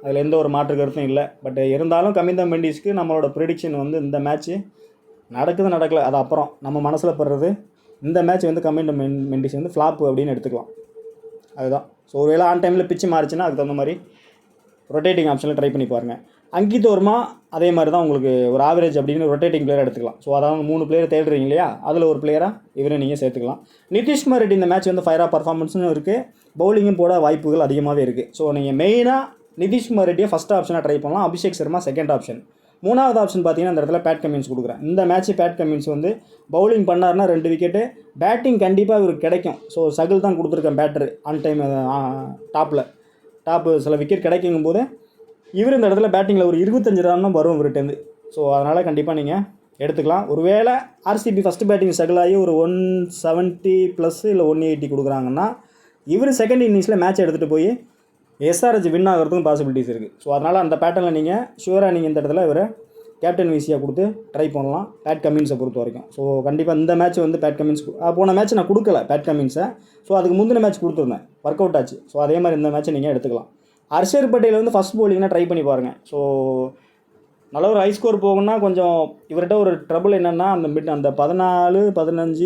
அதில் எந்த ஒரு மாற்று கருத்தும் இல்லை. பட் இருந்தாலும் கமிந்தோ மெண்டிஸ்க்கு நம்மளோட ப்ரெடிக்ஷன் வந்து இந்த மேட்ச்சு நடக்கலை, அது அப்புறம் நம்ம மனசில் படுறது இந்த மேட்ச் வந்து கமிந்தோ மெண்டிஸ் வந்து ஃப்ளாப் அப்படின்னு எடுத்துக்கலாம், அதுதான். ஸோ ஒருவேளை ஆன் டைமில் பிச்சு மாறிச்சுன்னா அதுக்கு தகுந்த மாதிரி ரொட்டேட்டிங் ஆப்ஷனில் ட்ரை பண்ணி பாருங்கள். அங்கித் வர்மா அதே மாதிரி தான் உங்களுக்கு ஒரு ஆவரேஜ் அப்படின்னு ரொட்டேட்டிங் பிளேயர் எடுத்துக்கலாம். ஸோ அதாவது 3 பிளேயர் தேடுறீங்க இல்லையா, அதில் ஒரு பிளேயராக இவரை நீங்கள் சேர்த்துக்கலாம். நிதிஷ்குமார் ரெட்டி இந்த மேட்ச் வந்து ஃபயராக பர்ஃபார்மன்ஸும் இருக்குது, பவுலிங்கும் போட வாய்ப்புகள் அதிகமாகவே இருக்குது. ஸோ நீங்கள் மெயினாக நிதிஷ்குமார் ரெட்டியை ஃபஸ்ட் ஆப்ஷனாக ட்ரை பண்ணலாம், அபிஷேக் சர்மா செகண்ட் ஆப்ஷன். 3வது ஆப்ஷன் பார்த்தீங்கன்னா இந்த இடத்துல பேட் கமின்ஸ் கொடுக்குறேன். இந்த மேட்ச் பேட் கமின்ஸ் வந்து பவுலிங் பண்ணார்னா 2 விக்கெட்டு, பேட்டிங் கண்டிப்பாக இவருக்கு கிடைக்கும். ஸோ சகில் தான் கொடுத்துருக்கேன் பேட்டரு ஆன் டைம் டாப்பு சில விக்கெட் கிடைக்குங்கும் போது இவர் இந்த இடத்துல பேட்டிங்கில் ஒரு 25 ரன் தான் வரும் இவர்கிட்டேருந்து. ஸோ அதனால் கண்டிப்பாக நீங்கள் எடுத்துக்கலாம். ஒருவேளை ஆர்சிபி ஃபஸ்ட்டு பேட்டிங் ஸ்ட்ரகிள் ஆகி ஒரு 170 ப்ளஸ் இல்லை 180 கொடுக்குறாங்கன்னா இவர் செகண்ட் இன்னிங்ஸில் மேட்ச் எடுத்துகிட்டு போய் எஸ்ஆர்ஹெச் வின் ஆகிறதுக்கும் பாசிபிலிட்டிஸ் இருக்குது. ஸோ அதனால் அந்த பேட்டர்னில் நீங்கள் ஷூராக நீங்கள் இந்த இடத்துல இவர் கேப்டன் விசியாக கொடுத்து ட்ரை பண்ணலாம் பேட் கமின்ஸை பொறுத்த வரைக்கும். ஸோ கண்டிப்பாக இந்த மேட்ச் வந்து பேட் கமின்ஸ் போன மேட்ச் நான் கொடுக்கல பேட் கமின்ஸை. ஸோ அதுக்கு முந்தின மேட்ச் கொடுத்துருந்தேன், ஒர்க் அவுட் ஆச்சு. ஸோ அதே மாதிரி இந்த மேட்ச்சை நீங்கள் எடுத்துக்கலாம். ஹர்ஷர் பட்டேல் வந்து ஃபஸ்ட் பவுலிங்னா ட்ரை பண்ணி பாருங்கள். ஸோ நல்ல ஒரு ஹை ஸ்கோர் போகும்னா கொஞ்சம் இவர்கிட்ட ஒரு ட்ரபுள் என்னென்னா அந்த 14, 15, 14,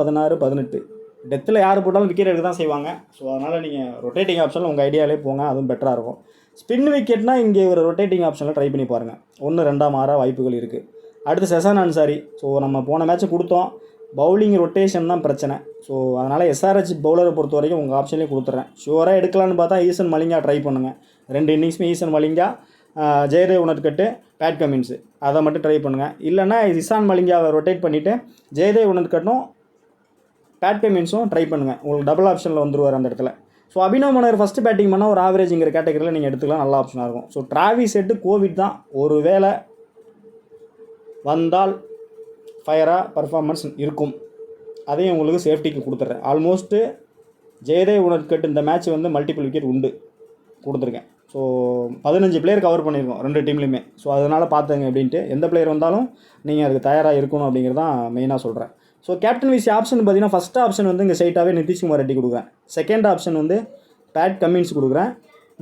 16, 18 டெத்தில் யார் போட்டாலும் விக்கெட் எடுக்க தான் செய்வாங்க. ஸோ அதனால் நீங்கள் ரொட்டேட்டிங் ஆப்ஷனில் உங்கள் ஐடியாவிலே போங்க, அதுவும் பெட்டராக இருக்கும். ஸ்பின் விக்கெட்னா இங்கே ஒரு ரொட்டேட்டிங் ஆப்ஷனில் ட்ரை பண்ணி பாருங்கள், 1-2 மாற வாய்ப்புகள் இருக்குது. அடுத்து செசான் அன்சாரி. ஸோ நம்ம போன மேட்ச்சை கொடுத்தோம், பவுலிங் ரொட்டேஷன் தான் பிரச்சனை. ஸோ அதனால் எஸ்ஆர்ஹெச் பவுலரை பொறுத்த வரைக்கும் உங்கள் ஆப்ஷன்லேயே கொடுத்துட்றேன். ஷுவராக எடுக்கலான்னு பார்த்தா ஈசன் மலிங்கா ட்ரை பண்ணுங்கள். 2 இன்னிங்ஸுமே ஈசன் மலிங்கா, ஜெயதேவ் உணர்கட்டு, பேட் கமின்ஸு அதை மட்டும் ட்ரை பண்ணுங்கள். இல்லைனா இசான் மலிங்காவை ரொட்டேட் பண்ணிவிட்டு ஜெயதேவ் உணர்கட்டும் பேட் கமின்ஸும் ட்ரை பண்ணுங்கள். உங்களுக்கு டபுள் ஆப்ஷனில் வந்துடுவார் அந்த இடத்துல. ஸோ அபினவ் மன்னர் ஃபஸ்ட்டு பேட்டிங் பண்ணால் ஒரு ஆவரேஜுங்கிற கேட்டகரியில் நீங்கள் எடுத்துக்கலாம், நல்ல ஆப்ஷனாக இருக்கும். ஸோ டிராவிஸ் ஹெட்டு கோவிட் தான், ஒரு வேளை வந்தால் ஃபயராக பர்ஃபார்மன்ஸ் இருக்கும், அதையும் உங்களுக்கு சேஃப்டிக்கு கொடுத்துட்றேன். ஆல்மோஸ்ட்டு ஜெயதேவ் உணர்கட்டு இந்த மேட்ச் வந்து மல்டிபிள் விக்கெட் உண்டு கொடுத்துருக்கேன். ஸோ 15 பிளேயர் கவர் பண்ணியிருக்கோம் 2 டீம்லையுமே. ஸோ அதனால் பார்த்துங்க அப்படின்ட்டு, எந்த பிளேயர் வந்தாலும் நீங்கள் அதுக்கு தயாராக இருக்கணும் அப்படிங்கிறது தான் மெயினாக சொல்கிறேன். ஸோ கேப்டன் விசி ஆப்ஷன் பார்த்தீங்கன்னா ஃபஸ்ட் ஆப்ஷன் வந்து இங்கே ஸ்ட்ரைட்டாகவே நிதிஷ்குமார் ரெட்டி கொடுக்குறேன். செகண்ட் ஆப்ஷன் வந்து பேட் கமின்ஸ் கொடுக்குறேன்.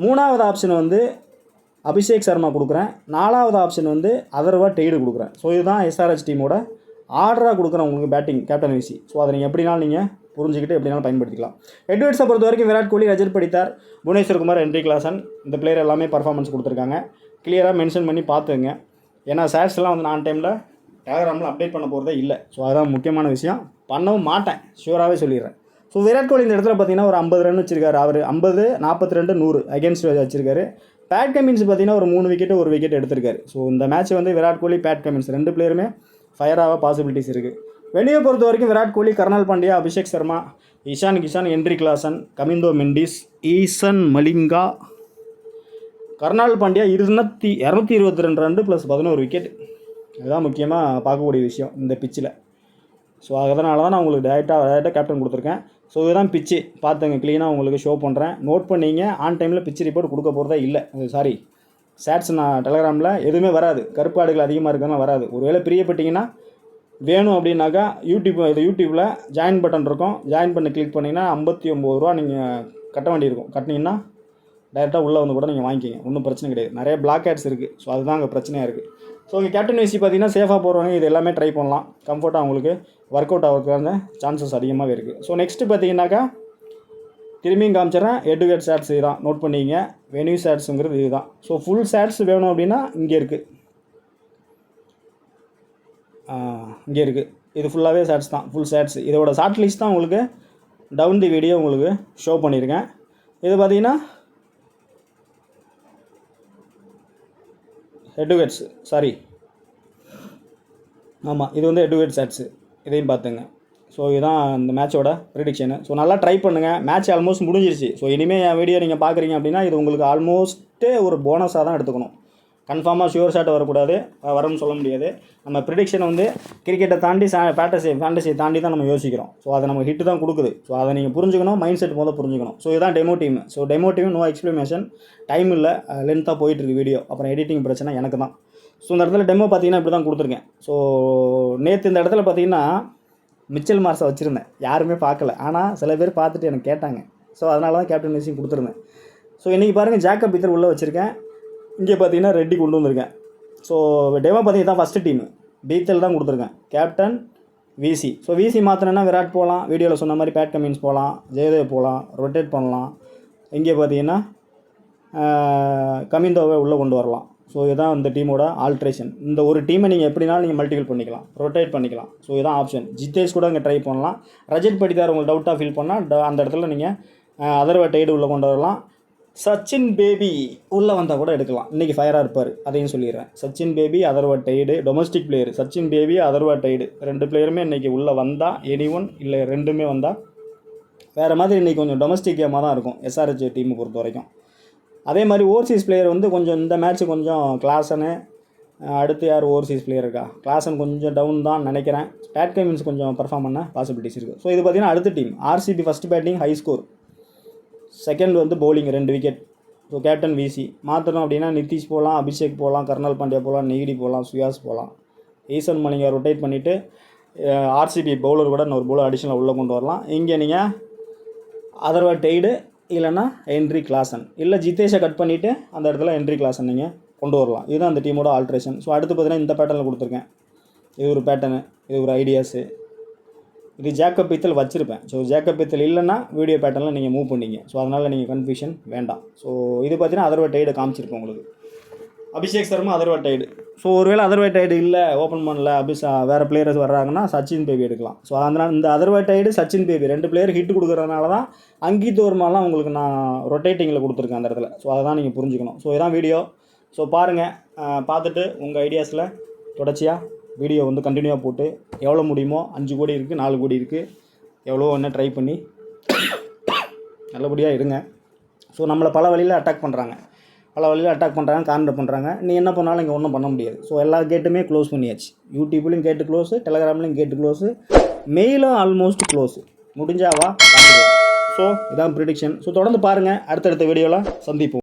3வது ஆப்ஷன் வந்து அபிஷேக் சர்மா கொடுக்குறேன். 4வது ஆப்ஷன் வந்து அதர்வா டெய்டு கொடுக்குறேன். ஸோ இதுதான் எஸ்ஆர்ஹெச் டீமோட ஆர்டராக கொடுக்குறேன் உங்களுக்கு பேட்டிங் கேப்டன் விசி. ஸோ அதை நீங்கள் எப்படினாலும் நீங்கள் புரிஞ்சுக்கிட்டு எப்படினாலும் பயன்படுத்திக்கலாம். எட்வர்ட்ஸை பொறுத்த வரைக்கும் விராட் கோலி, ரஜத் படித்தார், புவனேஸ்வர் குமார், ஹென்ரி கிளாசன் இந்த பிளேயர் எல்லாமே பர்ஃபார்மன்ஸ் கொடுத்துருக்காங்க. கிளியராக மென்ஷன் பண்ணி பார்த்துங்க. ஏன்னா ஷேர்ஸ்லாம் வந்து நான் டைமில் டெலகிராமில் அப்டேட் பண்ண போகிறதே இல்லை. ஸோ அதுதான் முக்கியமான விஷயம், பண்ணவும் மாட்டேன், ஷூராகவே சொல்லிடுறேன். ஸோ விராட் கோலி இந்த இடத்துல பார்த்தீங்கன்னா ஒரு 50 ரன் வச்சிருக்காரு. அவர் 50, 42, 100 அகேன்ஸ்ட் வச்சிருக்காரு. பேட் கமின்ஸ் பார்த்தீங்கன்னா ஒரு 3 விக்கெட்டு 1 விக்கெட் எடுத்திருக்காரு. ஸோ இந்த மேட்ச் வந்து விராட் கோலி, பேட் கமின்ஸ் 2 பிளேயருமே ஃபயராக பாசிபிலிட்டிஸ் இருக்குது. வெளியே பொறுத்த வரைக்கும் Virat Kohli, Krunal Pandya, Abhishek Sharma, Ishan Kishan, Heinrich Klaasen, Kamindu Mendis, Eshan Malinga, Krunal Pandya 222 run plus 11 wicket. இதுதான் முக்கியமாக பார்க்கக்கூடிய விஷயம் இந்த பிச்சில். ஸோ அதனால தான் நான் உங்களுக்கு டேரெக்டாக கேப்டன் கொடுத்துருக்கேன். ஸோ இதுதான் பிச்சு, பார்த்துங்க, க்ளீனாக உங்களுக்கு ஷோ பண்ணுறேன், நோட் பண்ணிங்க. ஆன் டைமில் பிச்சு ரிப்போர்ட் கொடுக்க போகிறதா இல்லை, சாரி சேட்ஸ் நான் டெலகிராமில் எதுவுமே வராது, கருப்பாடுகள் அதிகமாக இருக்கிறதுனால வராது. ஒருவேளை பிரியப்பட்டீங்கன்னா வேணும் அப்படின்னாக்கா யூடியூப்பில் ஜாயின் பட்டன் இருக்கும், ஜாயின் பண்ணி கிளிக் பண்ணிங்கன்னா 59 ரூபா நீங்கள் கட்ட வேண்டியிருக்கும். கட்டினீங்கன்னா டைரெக்டாக உள்ளே வந்து கூட நீங்கள் வாங்கிக்கிங்க, ஒன்றும் பிரச்சனை கிடையாது. நிறைய பிளாக் ஆட்ஸ் இருக்குது. ஸோ அதுதான் அங்கே பிரச்சனையாக இருக்குது. ஸோ இங்கே கேப்டன் விசி பார்த்தீங்கன்னா சேஃபாக போகிறவங்க இது எல்லாமே ட்ரை பண்ணலாம், கம்ஃபர்ட்டாக அவங்களுக்கு ஒர்க் அவுட் ஆகிறதுக்கான சான்சஸ் அதிகமாகவே இருக்குது. ஸோ நெக்ஸ்ட்டு பார்த்தீங்கன்னாக்கா திரும்பியும் காமிச்சிட்றேன், எட்டுகேட் ஷேட்ஸ் இதுதான், நோட் பண்ணிங்க. வென்யூ ஷேட்ஸுங்கிறது இதுதான். ஸோ ஃபுல் ஷேட்ஸ் வேணும் அப்படின்னா இங்கே இருக்குது, இங்கே இருக்குது. இது ஃபுல்லாகவே ஷேட்ஸ் தான், ஃபுல் ஷேட்ஸ். இதோட ஷார்ட் லிஸ்ட் தான் உங்களுக்கு டவுன் தி வீடியோ உங்களுக்கு ஷோ பண்ணியிருக்கேன். இது பார்த்தீங்கன்னா எட்டுகேட்ஸ், சாரி ஆமாம், இது வந்து எட்டுகேட் ஷேட்ஸு, இதையும் பார்த்துங்க. ஸோ இதுதான் இந்த மேட்சோட ப்ரிடிக்ஷனு. ஸோ நல்லா ட்ரை பண்ணுங்கள். மேட்ச் ஆல்மோஸ்ட் முடிஞ்சிருச்சு. ஸோ இனிமேல் என் வீடியோ நீங்கள் பார்க்குறீங்க அப்படின்னா இது உங்களுக்கு ஆல்மோஸ்ட்டு ஒரு போனஸாக தான் எடுத்துக்கணும். கன்ஃபார்மாக ஷுவர் ஷாட் வரக்கூடாது, வரும்னு சொல்ல முடியாது. நம்ம ப்ரிடிக்ஷனை வந்து கிரிக்கெட்டை தாண்டி ஃபேண்டசியை தாண்டி தான் நம்ம யோசிக்கிறோம். ஸோ அதை நம்ம ஹிட்டு தான் கொடுக்குது. ஸோ அதை நீங்கள் புரிஞ்சுக்கணும், மைண்ட் செட் முதல் புரிஞ்சுக்கணும். ஸோ இதுதான் demo team. So demo team no explanation, time இல்லை, லென்த்தாக போயிட்டுருக்கு வீடியோ, அப்புறம் எடிட்டிங் பிரச்சனை எனக்கு தான். ஸோ இந்த இடத்துல டெமோ பார்த்தீங்கன்னா இப்படி தான் கொடுத்துருக்கேன். ஸோ நேற்று இந்த இடத்துல பார்த்தீங்கன்னா மிச்சல் மார்ஸை வச்சுருந்தேன், யாருமே பார்க்கல. ஆனால் சில பேர் பார்த்துட்டு எனக்கு கேட்டாங்க. ஸோ அதனால தான் கேப்டன் விசியும் கொடுத்துருந்தேன். ஸோ இன்றைக்கி பாருங்கள், ஜாக்கப் பீத்தர் உள்ளே வச்சுருக்கேன். இங்கே பார்த்தீங்கன்னா ரெட்டி கொண்டு வந்திருக்கேன். ஸோ டெமோ பார்த்தீங்கன்னா தான் ஃபஸ்ட்டு டீமு பீத்தல் தான் கொடுத்துருக்கேன், கேப்டன் விசி. ஸோ விசி மாற்றினா விராட் போகலாம், வீடியோவில் சொன்ன மாதிரி பேட் கமின்ஸ் போகலாம், ஜெயதேவ் போகலாம், ரொட்டேட் பண்ணலாம். இங்கே பார்த்தீங்கன்னா கமிந்தோவை உள்ளே கொண்டு வரலாம். ஸோ இதுதான் இந்த டீமோட ஆல்ட்ரேஷன். இந்த ஒரு டீமை நீங்கள் எப்படினாலும் நீங்கள் மல்டிபிள் பண்ணிக்கலாம், ரொட்டேட் பண்ணிக்கலாம். ஸோ இதுதான் ஆப்ஷன். ஜித்தேஷ் கூட இங்கே ட்ரை பண்ணலாம். ரஜத் படித்தார் உங்களுக்கு டவுட்டாக ஃபீல் பண்ணால் அந்த இடத்துல நீங்கள் அதர்வா டெய்டு உள்ளே கொண்டு வரலாம். சச்சின் பேபி உள்ளே வந்தால் கூட எடுக்கலாம், இன்றைக்கி ஃபயராக இருப்பார், அதையும் சொல்லிடுறேன். சச்சின் பேபி, அதர்வா டெய்டு, டொமஸ்டிக் பிளேயர் சச்சின் பேபி, அதர்வா டெய்டு 2 பிளேயருமே இன்றைக்கி உள்ளே வந்தால், எனிஒன் இல்லை 2மே வந்தால் வேறு மாதிரி இன்றைக்கி கொஞ்சம் டொமஸ்டிக் கேமாக தான் இருக்கும் எஸ்ஆர்ஹெச் டீமை பொறுத்த வரைக்கும். அதே மாதிரி ஓவர்சீஸ் பிளேயர் வந்து கொஞ்சம் இந்த மேட்ச்சு கொஞ்சம் கிளாசனு, அடுத்து யார் ஓவர்சீஸ் பிளேயர் இருக்கா? கிளாசன் கொஞ்சம் டவுன் தான் நினைக்கிறேன். பேட் கமின்ஸ் கொஞ்சம் பர்ஃபார்ம் பண்ண பாசிபிலிட்டிஸ் இருக்குது. ஸோ இது பார்த்தீங்கன்னா அடுத்த team. RCB first batting high score, second வந்து பவுலிங் 2 விக்கெட். ஸோ கேப்டன் விசி மாற்றணும் அப்படின்னா நிதிஷ் போகலாம், அபிஷேக் போகலாம், கர்னல் பாண்டியா போகலாம், நெகிடி போகலாம், சுயாஸ் போகலாம். ஈசன் மலிங்கா ரொட்டேட் பண்ணிவிட்டு ஆர்சிபி பவுலர் கூட இன்னொரு பவுலர் அடிஷனலாக உள்ளே கொண்டு வரலாம். இங்கே நீங்கள் அதர்வா டெய்டு இல்லைன்னா ஹென்ரி கிளாசன், இல்லை ஜிதேஷை கட் பண்ணிவிட்டு அந்த இடத்துல ஹென்ரி கிளாசன் நீங்கள் கொண்டு வரலாம். இதுதான் அந்த டீமோட ஆல்ட்ரேஷன். ஸோ அடுத்து பார்த்தீங்கன்னா இந்த பேட்டர்னில் கொடுத்துருக்கேன். இது ஒரு பேட்டர்னு, இது ஒரு ஐடியாஸு. இது ஜேக்கப் பீத்தல் வச்சுருப்பேன். ஸோ ஜேக்கப் பீத்தல் இல்லைன்னா வீடியோ பேட்டர்னில் நீங்கள் மூவ் பண்ணிங்க. ஸோ அதனால் நீங்கள் கன்ஃபியூஷன் வேண்டாம். ஸோ இது பார்த்தீங்கன்னா அதர்வா டெய்டு காமிச்சிருப்பேன் உங்களுக்கு. அபிஷேக் சர்மா அதர்வா டெய்டு. ஸோ ஒருவேளை அதர்வா டெய்டு இல்லை, ஓப்பன் பண்ணல, வேறு பிளேயர்ஸ் வர்றாங்கன்னா சச்சின் பேபி எடுக்கலாம். ஸோ அதனால் இந்த அதர்வா டெய்டு, சச்சின் பேபி 2 பிளேயர் ஹிட் கொடுக்குறதுனால தான் அங்கித் வர்மாலாம் உங்களுக்கு நான் ரொட்டேட்டிங்கில் கொடுத்துருக்கேன் அந்த இடத்துல. ஸோ அதை தான் நீங்கள் புரிஞ்சுக்கணும். ஸோ இதான் வீடியோ. ஸோ பாருங்கள், பார்த்துட்டு உங்கள் ஐடியாஸில் தொடர்ச்சியாக வீடியோ வந்து கண்டினியூவாக போட்டு எவ்வளோ முடியுமோ 5 கோடி இருக்குது, 4 கோடி இருக்குது, எவ்வளோ ஒன்று ட்ரை பண்ணி நல்லபடியாக இருங்க. ஸோ நம்மளை பல வழியில் அட்டாக் பண்ணுறாங்க, கார்னர் பண்ணுறாங்க. நீ என்ன பண்ணாலும் இங்கே ஒன்றும் பண்ண முடியாது. ஸோ எல்லா கேட்டுமே க்ளோஸ் பண்ணியாச்சு. யூடியூப்லேயும் கேட்டு க்ளோஸு, டெலகிராம்லேயும் கேட்டு க்ளோஸு, மெயிலும் ஆல்மோஸ்ட் க்ளோஸு. முடிஞ்சாவா பார்த்துக்கலாம். ஸோ இதான் ப்ரிடிக்ஷன். ஸோ தொடர்ந்து பாருங்கள், அடுத்தடுத்த வீடியோவில் சந்திப்போம்.